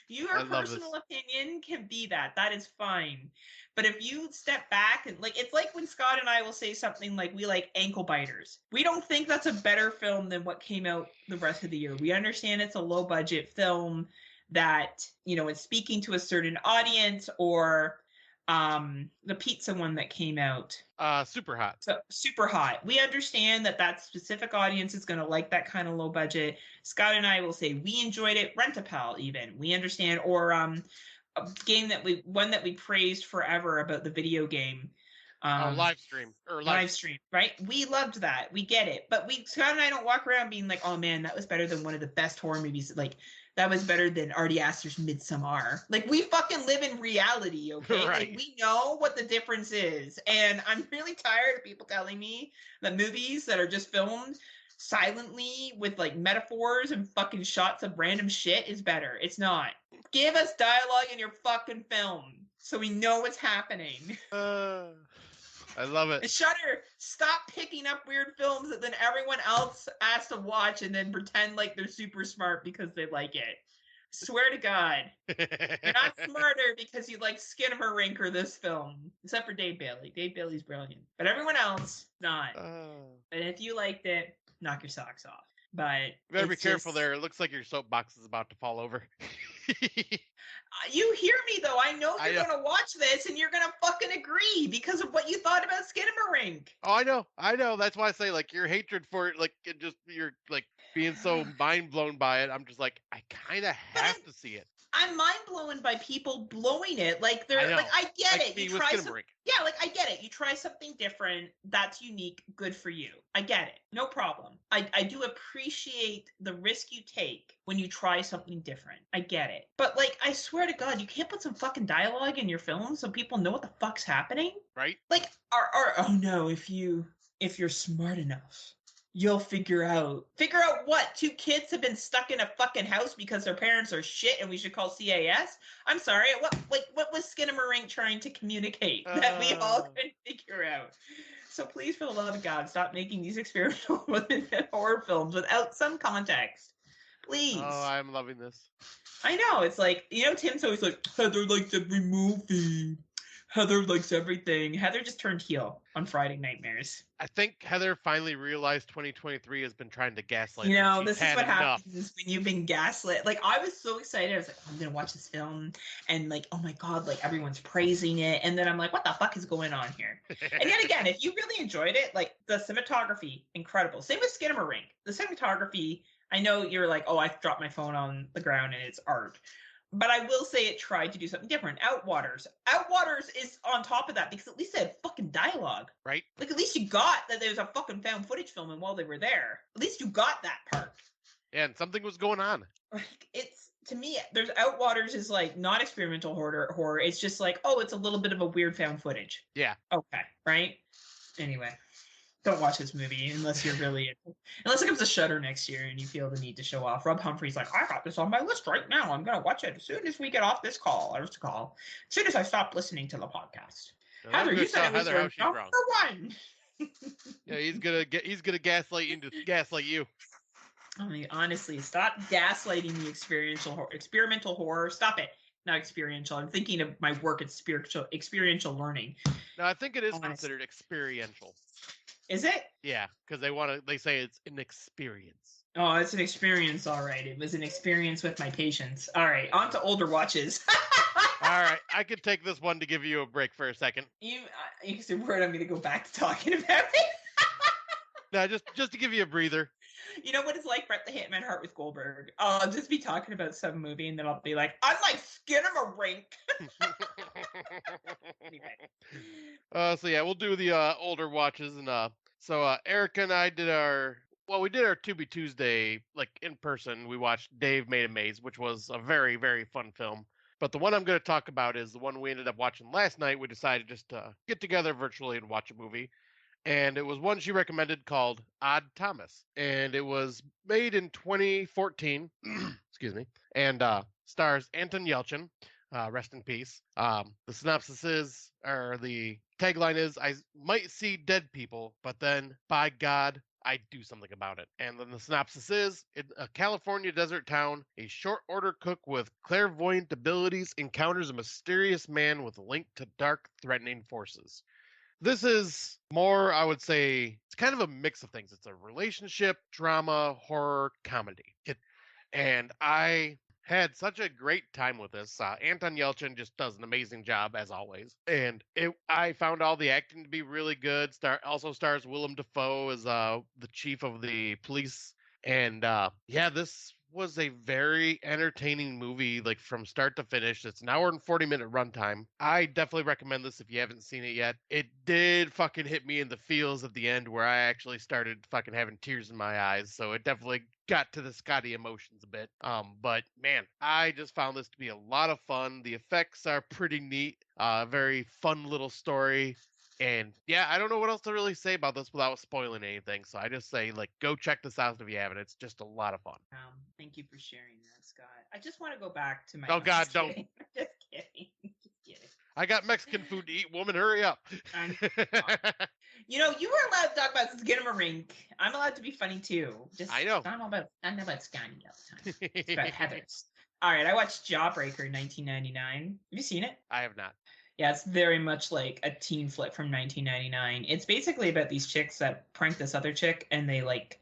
Your personal opinion can be that. That is fine. But if you step back and it's like when Scott and I will say something like we like Ankle Biters. We don't think that's a better film than what came out the rest of the year. We understand it's a low budget film that, it's speaking to a certain audience, or the pizza one that came out. Super Hot. So Super Hot. We understand that specific audience is going to like that kind of low budget. Scott and I will say we enjoyed it. Rent-A-Pal even. We understand. Or a game that we praised forever about the video game. Live stream, right? We loved that. We get it. But Scott and I don't walk around being like, oh man, that was better than one of the best horror movies. Like, that was better than Artie Aster's Midsommar. Like, we fucking live in reality, okay? Right. Like, we know what the difference is. And I'm really tired of people telling me that movies that are just filmed silently with metaphors and fucking shots of random shit is better. It's not. Give us dialogue in your fucking film so we know what's happening. I love it. And Shudder, stop picking up weird films that then everyone else has to watch and then pretend like they're super smart because they like it. Swear to God. You're not smarter because you like Skinamarink or this film. Except for Dave Bailey. Dave Bailey's brilliant. But everyone else, not. And if you liked it, knock your socks off. But you better be careful there. It looks like your soapbox is about to fall over. You hear me, though. I know you're going to watch this and you're going to fucking agree because of what you thought about Skinamarink. Oh, I know. That's why I say, your hatred for it, you're, being so mind-blown by it. I'm just I kind of have to see it. I'm mind-blown by people blowing it. I get it. You try I get it. You try something different. That's unique. Good for you. I get it. No problem. I do appreciate the risk you take when you try something different. I get it. But, I swear to God, you can't put some fucking dialogue in your film so people know what the fuck's happening? Right? Oh no, if you're smart enough, you'll figure out what? 2 kids have been stuck in a fucking house because their parents are shit and we should call CAS? I'm sorry, what was Skinamarink trying to communicate that we all couldn't figure out? So please, for the love of God, stop making these experimental horror films without some context. Please. Oh, I'm loving this. I know. It's Tim's always like, Heather likes every movie. Heather likes everything. Heather just turned heel on Friday Nightmares. I think Heather finally realized 2023 has been trying to gaslight You her, and know, she's this is had what enough. happens is when you've been gaslit. Like, I was so excited. I was like, I'm going to watch this film. And, like, oh my God, like, everyone's praising it. And then I'm like, what the fuck is going on here? And yet again, if you really enjoyed it, like, the cinematography, incredible. Same with Skinamarink. The cinematography, I know you're like, oh, I dropped my phone on the ground and it's art. But I will say it tried to do something different. Outwaters. Outwaters is on top of that because at least they had fucking dialogue. Right? Like, at least you got that there's a fucking found footage filming while they were there. At least you got that part. Yeah, and something was going on. Like, it's, to me, there's Outwaters is like not experimental horror. It's just like, oh, it's a little bit of a weird found footage. Yeah. Okay, right? Anyway, don't watch this movie unless you're really, unless it comes to Shudder next year and you feel the need to show off. Rob Humphrey's like, I got this on my list right now. I'm gonna watch it as soon as we get off this call. As soon as I stop listening to the podcast. Now, Heather, you said it was Heather your how she's number wrong. one. Yeah, he's gonna gaslight you. I mean, honestly, stop gaslighting the experimental horror. Stop it. Not experiential. I'm thinking of my work at experiential learning. No, I think it is considered experiential. Is it? Yeah, because they say it's an experience. Oh, it's an experience, all right. It was an experience with my patients. All right, on to older watches. All right, I could take this one to give you a break for a second. You said word. I'm going to go back to talking about it. No, just to give you a breather. You know what it's like, Bret the Hitman Hart with Goldberg? I'll just be talking about some movie, and then I'll be like, I'm like Skinamarink. Anyway. So yeah, we'll do the older watches, and so Erica and I did our To Be Tuesday like in person. We watched Dave Made a Maze, which was a very, very fun film. But the one I'm going to talk about is the one we ended up watching last night. We decided just to get together virtually and watch a movie. And it was one she recommended called Odd Thomas. And it was made in 2014, excuse me, and stars Anton Yelchin, rest in peace. The synopsis the tagline is, I might see dead people, but then, by God, I do something about it. And then the synopsis is, in a California desert town, a short order cook with clairvoyant abilities encounters a mysterious man with a link to dark, threatening forces. This is more, I would say, it's kind of a mix of things. It's a relationship, drama, horror, comedy. And I had such a great time with this. Anton Yelchin just does an amazing job, as always. And I found all the acting to be really good. Also stars Willem Dafoe as the chief of the police. And yeah, this was a very entertaining movie, like from start to finish. It's an hour and 40-minute runtime. I definitely recommend this if you haven't seen it yet. It did fucking hit me in the feels at the end where I actually started fucking having tears in my eyes. So it definitely got to the Scotty emotions a bit. But man, I just found this to be a lot of fun. The effects are pretty neat. Very fun little story. And yeah, I don't know what else to really say about this without spoiling anything. So I just say, like, go check this out if you haven't. It's just a lot of fun. Thank you for sharing that, Scott. I just want to go back to my. Oh God, don't. Just kidding. Just kidding. I got Mexican food to eat, woman. Hurry up. You know, you were allowed to talk about Skinamarink. I'm allowed to be funny too. I know. I'm not about Scotty all the time. It's about Heather's. All right, I watched Jawbreaker in 1999. Have you seen it? I have not. Yeah, it's very much like a teen flick from 1999. It's basically about these chicks that prank this other chick, and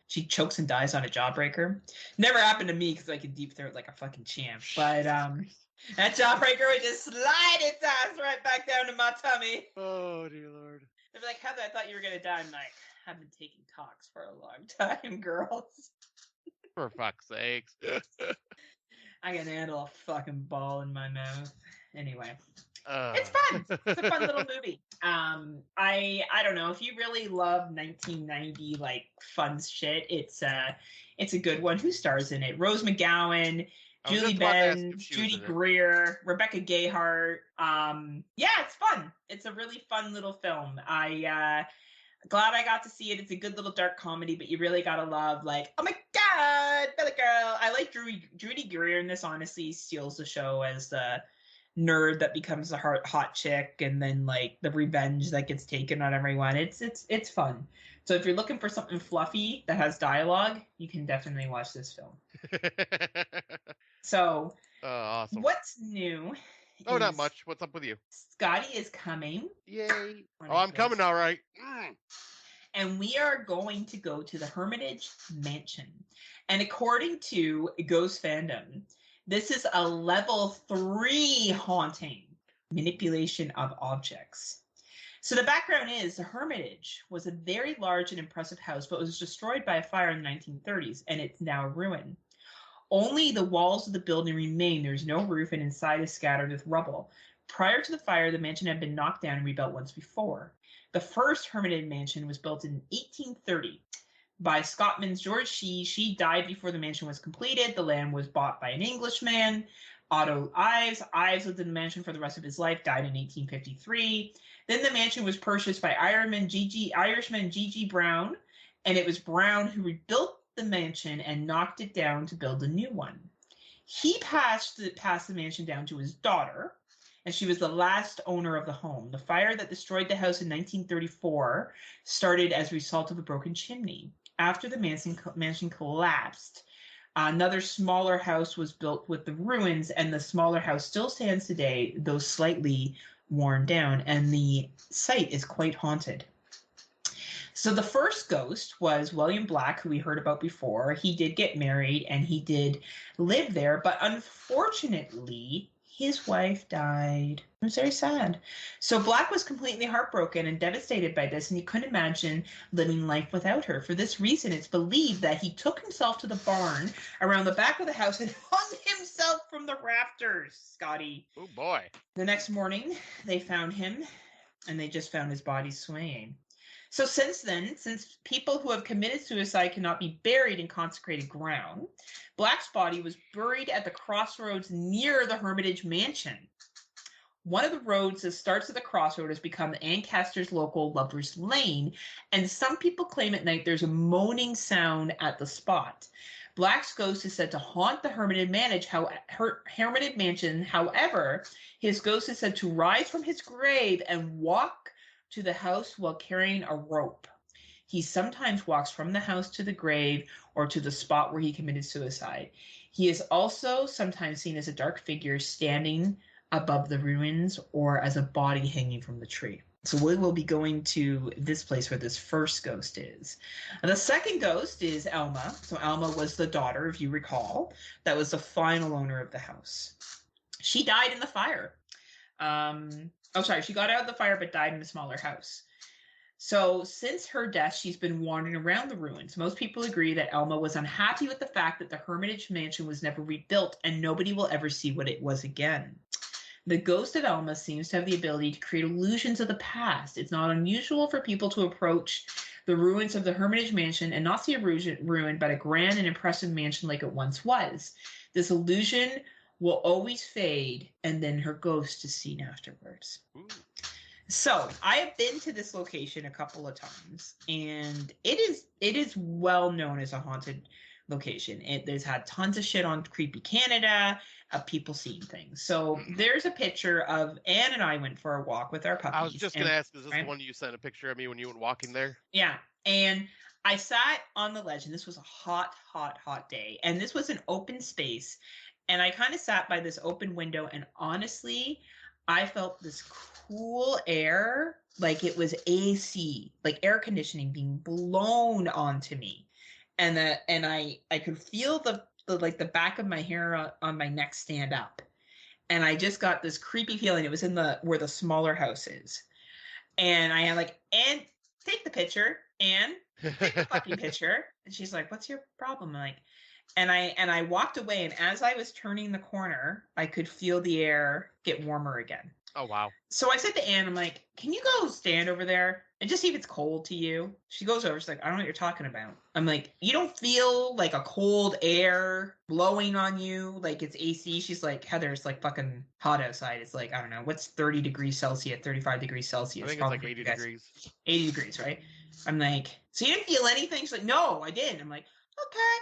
she chokes and dies on a jawbreaker. Never happened to me because I could deep throat like a fucking champ. But that jawbreaker would just slide its ass right back down to my tummy. Oh dear Lord. They'd be like, Heather, I thought you were gonna die. I'm like, I've been taking talks for a long time, girls. For fuck's sakes. I can handle a fucking ball in my mouth. Anyway. Uh. It's fun. It's a fun little movie. I don't know, if you really love 1990 like fun shit, it's a good one. Who stars in it? Rose McGowan, Julie Benn, Judy Greer, Rebecca Gayheart. Yeah, it's fun. It's a really fun little film. Glad I got to see it. It's a good little dark comedy, but you really gotta love, like, oh my God, Billy Girl. I like Judy Greer in this. Honestly, steals the show as the nerd that becomes a hot chick, and then like the revenge that gets taken on everyone. It's fun. So if you're looking for something fluffy that has dialogue, you can definitely watch this film. So awesome. What's new Oh, not much. What's up with you? Scotty is coming. Yay. Oh, Oh, I'm coming all right. And we are going to go to the Hermitage Mansion. And according to Ghost Fandom, this is a level 3 haunting, manipulation of objects. So the background is the Hermitage was a very large and impressive house, but was destroyed by a fire in the 1930s, and it's now a ruin. Only the walls of the building remain. There's no roof, and inside is scattered with rubble. Prior to the fire, the mansion had been knocked down and rebuilt once before. The first Hermitage Mansion was built in 1830 by Scotsman's George Shee. She died before the mansion was completed. The land was bought by an Englishman, Otto Ives. Ives lived in the mansion for the rest of his life, died in 1853. Then the mansion was purchased by Irishman G.G. Brown, and it was Brown who rebuilt the mansion and knocked it down to build a new one. He passed the mansion down to his daughter, and she was the last owner of the home. The fire that destroyed the house in 1934 started as a result of a broken chimney. After the mansion collapsed, another smaller house was built with the ruins, and the smaller house still stands today, though slightly worn down, and the site is quite haunted. So the first ghost was William Black, who we heard about before. He did get married and he did live there, but unfortunately, his wife died. It was very sad. So Black was completely heartbroken and devastated by this, and he couldn't imagine living life without her. For this reason, it's believed that he took himself to the barn around the back of the house and hung himself from the rafters, Scotty. Oh, boy. The next morning, they found him, and they just found his body swaying. So since then, since people who have committed suicide cannot be buried in consecrated ground, Black's body was buried at the crossroads near the Hermitage Mansion. One of the roads that starts at the crossroad has become the Ancaster's local Lover's Lane, and some people claim at night there's a moaning sound at the spot. Black's ghost is said to haunt the Hermitage Mansion. However, his ghost is said to rise from his grave and walk to the house while carrying a rope. He sometimes walks from the house to the grave or to the spot where he committed suicide. He is also sometimes seen as a dark figure standing above the ruins or as a body hanging from the tree. So we will be going to this place where this first ghost is. And the second ghost is Alma. So Alma was the daughter, if you recall, that was the final owner of the house. She died in the fire. She got out of the fire but died in a smaller house. So since her death, she's been wandering around the ruins. Most people agree that Alma was unhappy with the fact that the Hermitage Mansion was never rebuilt and nobody will ever see what it was again. The ghost of Alma seems to have the ability to create illusions of the past. It's not unusual for people to approach the ruins of the Hermitage Mansion and not see a ruin, but a grand and impressive mansion like it once was. This illusion will always fade, and then her ghost is seen afterwards. Ooh. So I have been to this location a couple of times, and it is well known as a haunted location. There's had tons of shit on Creepy Canada of people seeing things. So there's a picture of Anne and I went for a walk with our puppies. I was just going to ask, is this the one you sent a picture of me when you went walking there? Yeah. And I sat on the ledge, and this was a hot, hot, hot day. And this was an open space. And I kind of sat by this open window, and honestly, I felt this cool air, like it was AC, like air conditioning being blown onto me. And I could feel the back of my hair on my neck stand up. And I just got this creepy feeling. It was in where the smaller house is. And I had Anne, take the picture. Anne, take the fucking picture. And she's like, what's your problem? I'm like, and I walked away, and as I was turning the corner, I could feel the air get warmer again. Oh, wow. So I said to Anne, I'm like, can you go stand over there and just see if it's cold to you? She goes over, she's like, I don't know what you're talking about. I'm like, you don't feel like a cold air blowing on you, like it's AC? She's like, Heather, it's like fucking hot outside. It's like, I don't know, what's 30 degrees Celsius, 35 degrees Celsius? I think it's like 80 degrees. 80 degrees, right? I'm like, so you didn't feel anything? She's like, no, I didn't. I'm like, okay.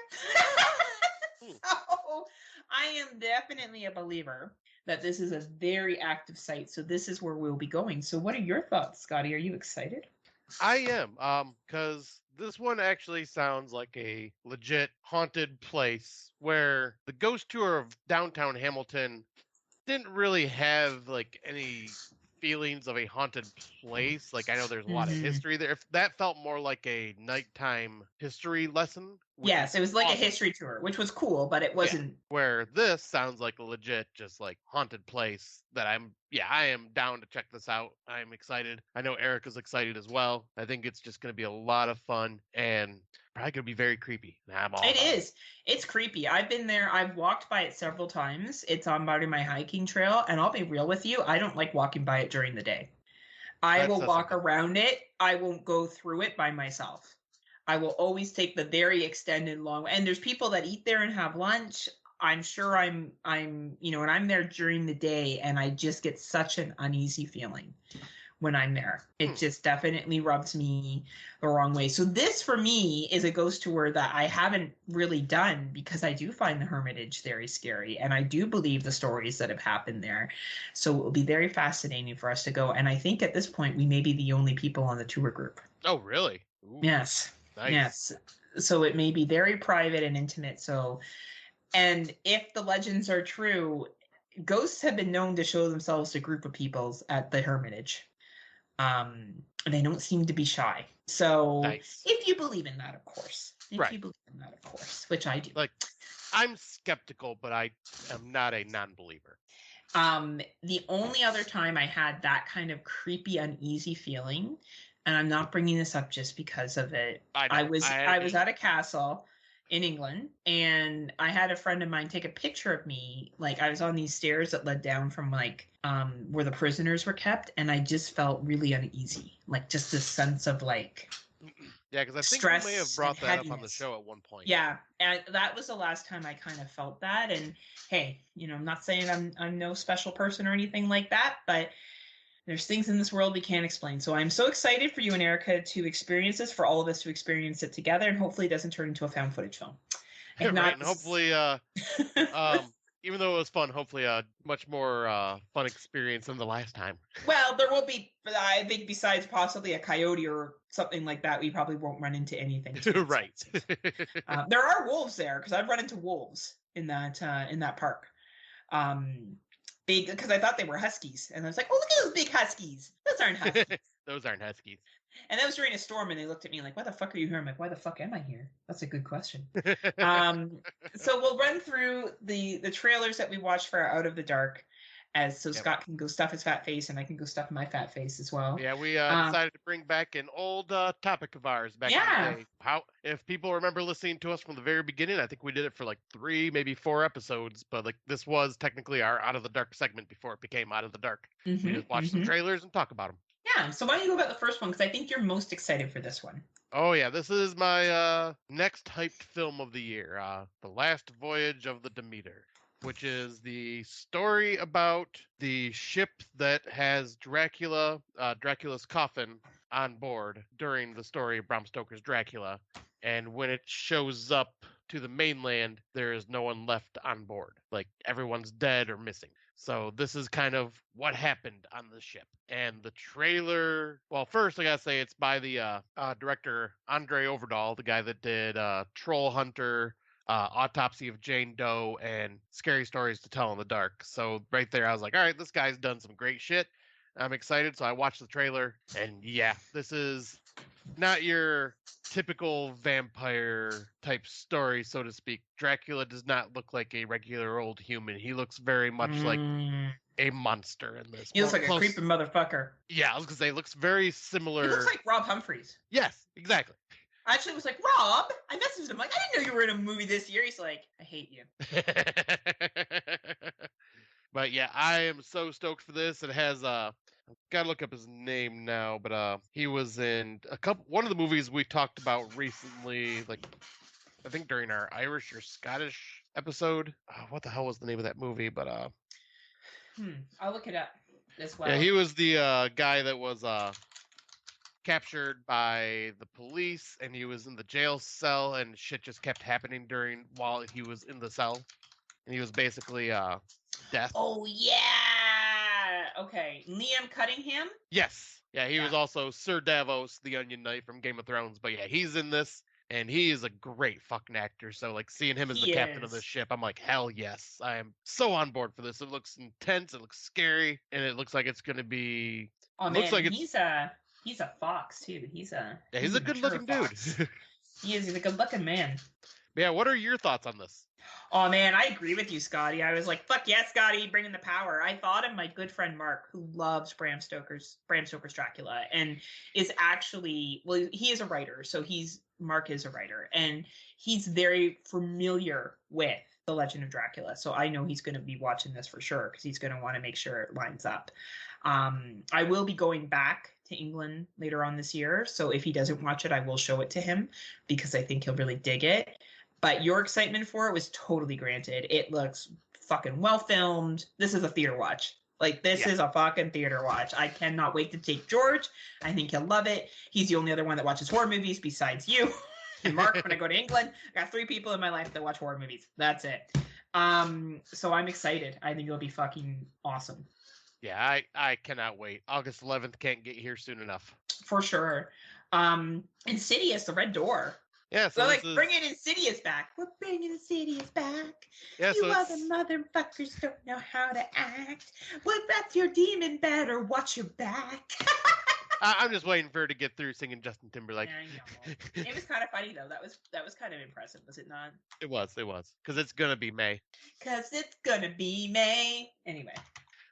So I am definitely a believer that this is a very active site. So this is where we'll be going. So what are your thoughts, Scotty? Are you excited? I am, because this one actually sounds like a legit haunted place where the ghost tour of downtown Hamilton didn't really have like any feelings of a haunted place. Like I know there's a lot of history there. If that felt more like a nighttime history lesson, which Yes, is it was like a awesome. history tour, which was cool, but it wasn't. Where this sounds like a legit, just like haunted place that I am down to check this out. I'm excited. I know Erica's excited as well. I think it's just going to be a lot of fun and probably going to be very creepy. I'm all It about is. It's creepy. I've been there. I've walked by it several times. It's on part of my hiking trail, and I'll be real with you. I don't like walking by it during the day. I That will says walk something. around it. I won't go through it by myself. I will always take the very extended long. And there's people that eat there and have lunch. I'm sure and I'm there during the day, and I just get such an uneasy feeling when I'm there. It just definitely rubs me the wrong way. So this for me is a ghost tour that I haven't really done because I do find the Hermitage very scary, and I do believe the stories that have happened there. So it will be very fascinating for us to go. And I think at this point we may be the only people on the tour group. Oh, really? Ooh, Yes. nice. Yes. So it may be very private and intimate. So, and if the legends are true, ghosts have been known to show themselves to a group of peoples at the Hermitage. They don't seem to be shy. So Nice. if you believe in that, of course. If Right. you believe in that, of course, which I do. Like, I'm skeptical, but I am not a non-believer. The only other time I had that kind of creepy, uneasy feeling, and I'm not bringing this up just because of it. I was at a castle in England, and I had a friend of mine take a picture of me. Like I was on these stairs that led down from like where the prisoners were kept, and I just felt really uneasy, like just this sense of like Yeah, because I think stress you may have brought and that up on the heaviness. show at one point. Yeah, and that was the last time I kind of felt that. And hey, I'm not saying I'm no special person or anything like that, but there's things in this world we can't explain. So I'm so excited for you and Erica to experience this, for all of us to experience it together, and hopefully it doesn't turn into a found footage film. If Right, not, and hopefully, even though it was fun, hopefully a much more fun experience than the last time. Well, there will be, I think, besides possibly a coyote or something like that, we probably won't run into anything. Right. There are wolves there because I've run into wolves in that park. Big, because I thought they were huskies, and I was like, "Oh, look at those big huskies! Those aren't huskies." Those aren't huskies. And that was during a storm, and they looked at me like, "Why the fuck are you here?" I'm like, "Why the fuck am I here?" That's a good question. So we'll run through the trailers that we watched for Out of the Dark, Scott can go stuff his fat face, and I can go stuff my fat face as well. Yeah, we decided to bring back an old topic of ours back in the day. If people remember listening to us from the very beginning, I think we did it for like 3, maybe 4 episodes, but like this was technically our Out of the Dark segment before it became Out of the Dark. We just watch some trailers and talk about them. Yeah, so why don't you go about the first one, because I think you're most excited for this one. Oh yeah, this is my next hyped film of the year, The Last Voyage of the Demeter, which is the story about the ship that has Dracula's coffin on board during the story of Bram Stoker's Dracula. And when it shows up to the mainland, there is no one left on board. Like everyone's dead or missing. So this is kind of what happened on the ship. And the trailer, well, first I gotta say it's by the director Andre Overdahl, the guy that did Troll Hunter, Autopsy of Jane Doe, and Scary Stories to Tell in the Dark. So right there, I was like, all right, this guy's done some great shit. I'm excited. So I watched the trailer, and yeah, this is not your typical vampire type story, so to speak. Dracula does not look like a regular old human. He looks very much like a monster in this. He looks like a creeping motherfucker. Yeah, I was gonna say, looks very similar. He looks like Rob Humphreys. Yes, exactly. I actually was like, Rob, I messaged him like, I didn't know you were in a movie this year. He's like, I hate you. But yeah, I am so stoked for this. It has I've gotta look up his name now, but he was in one of the movies we talked about recently, like I think during our Irish or Scottish episode. What the hell was the name of that movie? But I'll look it up as well. Yeah, he was the guy that was captured by the police, and he was in the jail cell, and shit just kept happening while he was in the cell, and he was basically death. Oh yeah. Okay, Liam Cunningham. Yes. Yeah, he was also Sir Davos, the Onion Knight from Game of Thrones. But yeah, he's in this, and he is a great fucking actor. So like seeing him as the He captain of the is. ship, I'm like, hell yes, I am so on board for this. It looks intense, it looks scary, and it looks like it's gonna be. Oh Looks man, like and it's. he's a fox too. Yeah, He's he's a a good mature looking dude. fox. He's a good looking man. Yeah, what are your thoughts on this? Oh man, I agree with you, Scotty. I was like, fuck yes, Scotty, bring in the power. I thought of my good friend Mark, who loves Bram Stoker's Dracula, and is actually, well, he is a writer, so Mark is a writer, and he's very familiar with the Legend of Dracula. So I know he's going to be watching this for sure because he's going to want to make sure it lines up. I will be going back to England later on this year, so if he doesn't watch it, I will show it to him because I think he'll really dig it. But your excitement for it was totally granted. It looks fucking well filmed. This is a theater watch. Like, this Yeah. is a fucking theater watch. I cannot wait to take George. I think he'll love it. He's the only other one that watches horror movies besides you and Mark. When I go to England, I got 3 people in my life that watch horror movies. That's it. So I'm excited. I think it'll be fucking awesome. Yeah, I cannot wait. August 11th can't get here soon enough. For sure. Insidious, The Red Door. Yeah, so like, bringing Insidious back. We're bringing Insidious back. Yeah, you so other motherfuckers don't know how to act. Well, that's your demon, better watch your back. I'm just waiting for her to get through singing Justin Timberlake. Yeah, I know. It was kind of funny though. That was kind of impressive, was it not? It was, because it's gonna be May. Because it's gonna be May. Anyway.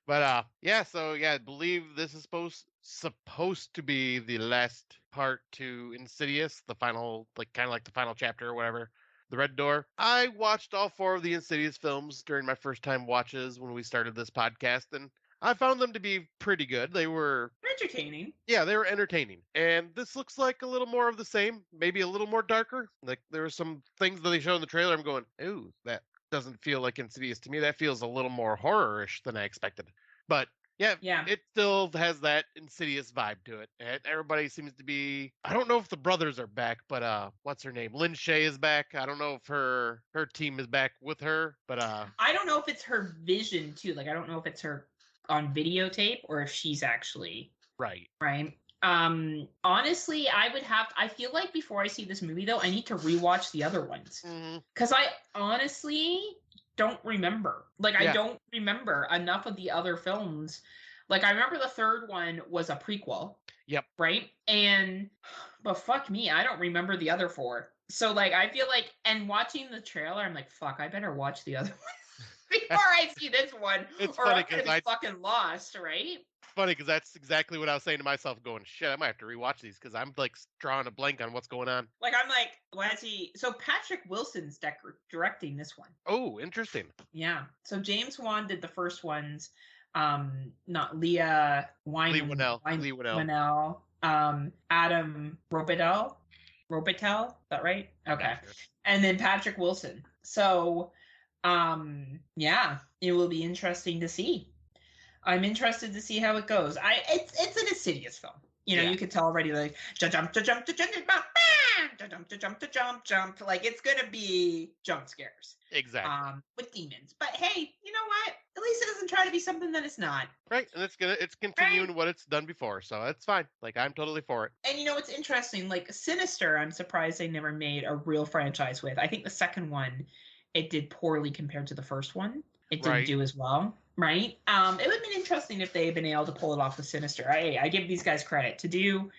But yeah, so yeah, I believe this is supposed to be the last part to Insidious, the final, like kind of like the final chapter or whatever, The Red Door. I watched all 4 of the Insidious films during my first time watches when we started this podcast, and I found them to be pretty good. They were entertaining. Yeah, they were entertaining. And this looks like a little more of the same, maybe a little more darker. Like there were some things that they show in the trailer. I'm going, ooh, that doesn't feel like Insidious to me. That feels a little more horror-ish than I expected. But yeah, it still has that Insidious vibe to it. And everybody seems to be, I don't know if the brothers are back, but what's her name? Lynn Shay is back. I don't know if her team is back with her, but I don't know if it's her vision too. Like I don't know if it's her on videotape or if she's actually right. Honestly, I feel like before I see this movie though, I need to rewatch the other ones because I honestly don't remember. Like I don't remember enough of the other films. Like I remember the third one was a prequel. Yep. Right? But fuck me, I don't remember the other 4. So like I feel like, and watching the trailer, I'm like, fuck, I better watch the other one before I see this one. It's or funny I'm gonna be fucking lost, right? Funny because that's exactly what I was saying to myself, going, shit, I might have to rewatch these because I'm like drawing a blank on what's going on. Like I'm like, why is he? So Patrick Wilson's directing this one. Oh, interesting. Yeah. So James Wan did the first ones. Not Leah Whannell. Adam Robitel. Is that right? Okay. And then Patrick Wilson. So, yeah, it will be interesting to see. I'm interested to see how it goes. It's an Insidious film. You know, you could tell already, like jump to jump to jump to jump. Like it's gonna be jump scares. Exactly. With demons. But hey, you know what? At least it doesn't try to be something that it's not. Right. And it's continuing what it's done before, so it's fine. Like I'm totally for it. And you know what's interesting? Like Sinister, I'm surprised they never made a real franchise with. I think the second one, it did poorly compared to the first one. It didn't do as well. Right? It would have been interesting if they had been able to pull it off with Sinister. I give these guys credit. To do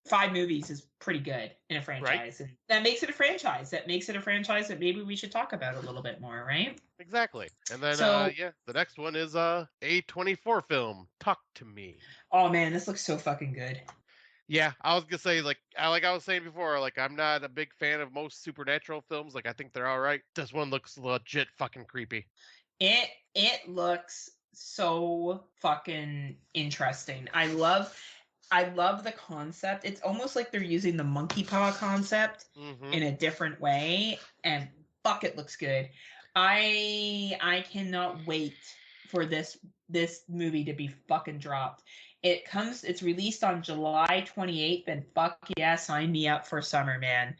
5 movies is pretty good in a franchise. And that makes it a franchise. That makes it a franchise that maybe we should talk about a little bit more, right? Exactly. And then, the next one is a A24 film, Talk to Me. Oh, man, this looks so fucking good. Yeah, I was going to say, like I was saying before, like, I'm not a big fan of most supernatural films. Like, I think they're all right. This one looks legit fucking creepy. It looks so fucking interesting. I love the concept. It's almost like they're using the monkey paw concept in a different way, and fuck, it looks good. I cannot wait for this movie to be fucking dropped. It's released on July 28th, and fuck yeah, sign me up for summer, man.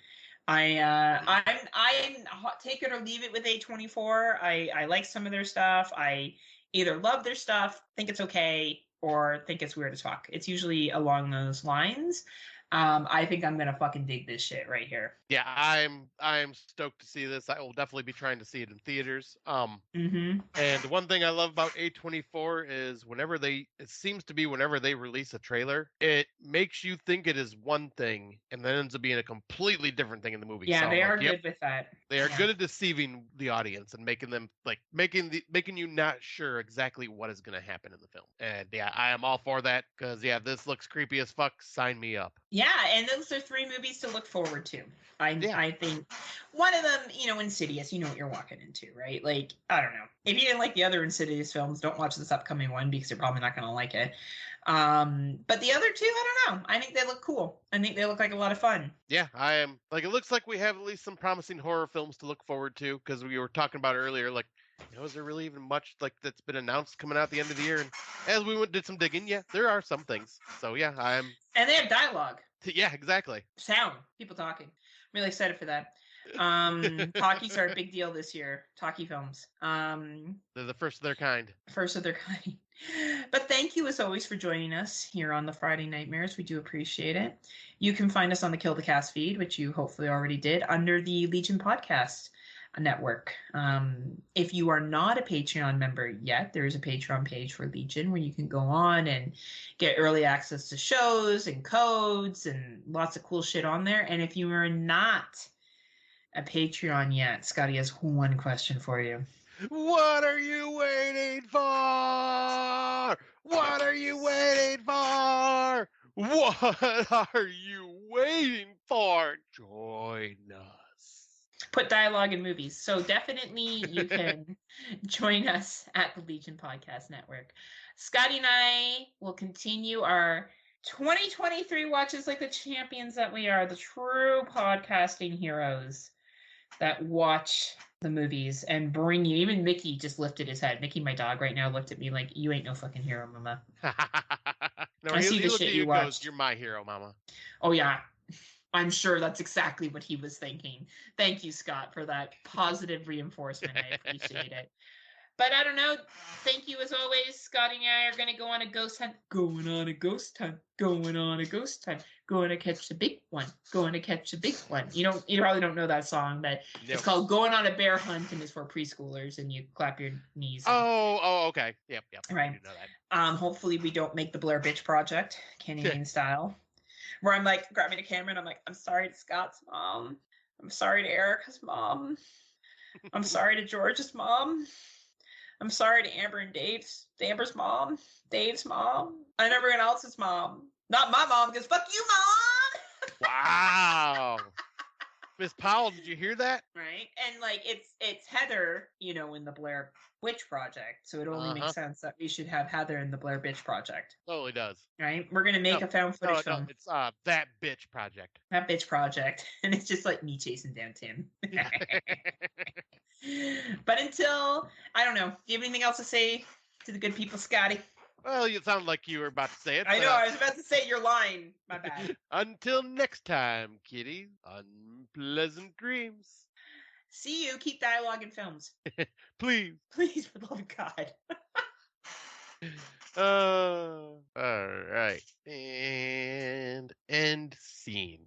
I'm take it or leave it with A24. I like some of their stuff. I either love their stuff, think it's okay, or think it's weird as fuck. It's usually along those lines. I think I'm gonna fucking dig this shit right here. Yeah, I'm stoked to see this. I will definitely be trying to see it in theaters. Mm-hmm. And one thing I love about A24 is it seems to be whenever they release a trailer, it makes you think it is one thing and then ends up being a completely different thing in the movie. Yeah, So I'm they like, are yep, good with that. they are Yeah. good at deceiving the audience and making them making you not sure exactly what is going to happen in the film. And yeah, I am all for that because yeah, this looks creepy as fuck. Sign me up. Yeah, and those are 3 movies to look forward to. Yeah. I think one of them, Insidious, you know what you're walking into, right? Like, I don't know. If you didn't like the other Insidious films, don't watch this upcoming one because you're probably not going to like it. But the other two, I don't know. I think they look cool. I think they look like a lot of fun. Yeah, I am like it looks like we have at least some promising horror films to look forward to because we were talking about earlier like is there really even much like that's been announced coming out at the end of the year? And as we did some digging, yeah, there are some things. So yeah, And they have dialogue, yeah, exactly. sound, people talking. I'm really excited for that. Talkies are a big deal this year. Talkie films. They're the first of their kind. First of their kind. But thank you as always for joining us here on the Friday Nightmares. We do appreciate it. You can find us on the Kill the Cast feed, which you hopefully already did, under the Legion Podcast network. If you are not a Patreon member yet, there is a Patreon page for Legion where you can go on and get early access to shows and codes and lots of cool shit on there. And if you are not a Patreon yet, Scotty has one question for you. What are you waiting for? What are you waiting for? What are you waiting for? Join us. Put dialogue in movies. So definitely you can join us at the Legion Podcast Network. Scotty and I will continue our 2023 watches like the champions that we are, the true podcasting heroes that watch the movies and bring you. Even Mickey just lifted his head. Mickey, my dog, right now looked at me like, "You ain't no fucking hero, mama." No, I see he the looked shit at you you and goes, watched. "You're my hero, mama." Oh yeah, I'm sure that's exactly what he was thinking. Thank you, Scott, for that positive reinforcement. I appreciate it. But I don't know. Thank you as always. Scotty and I are going to go on a ghost hunt. Going on a ghost hunt. Going on a ghost hunt. Going to catch the big one. Going to catch the big one. You probably don't know that song, but it's called Going on a Bear Hunt and it's for preschoolers and you clap your knees. And, Okay. Yep. right. I do know that. Hopefully we don't make the Blair Bitch Project, Canadian style, where I'm like grabbing a camera and I'm like, I'm sorry to Scott's mom. I'm sorry to Erica's mom. I'm sorry to George's mom. I'm sorry to Amber and Amber's mom, Dave's mom, and everyone else's mom. Not my mom, because fuck you, mom! Wow. Miss Powell, did you hear that? Right? And like it's Heather, in the Blair Witch Project. So it only makes sense that we should have Heather in the Blair Bitch Project. Totally does. Right? We're gonna make a found footage film. It's That Bitch Project. That Bitch Project. And it's just like me chasing down Tim. But until, I don't know. Do you have anything else to say to the good people, Scotty? Well, you sound like you were about to say it. I know, I was about to say your line. My bad. Until next time, kiddies. Unpleasant dreams. See you. Keep dialogue in films. Please. Please, for the love of God. All right. And end scene.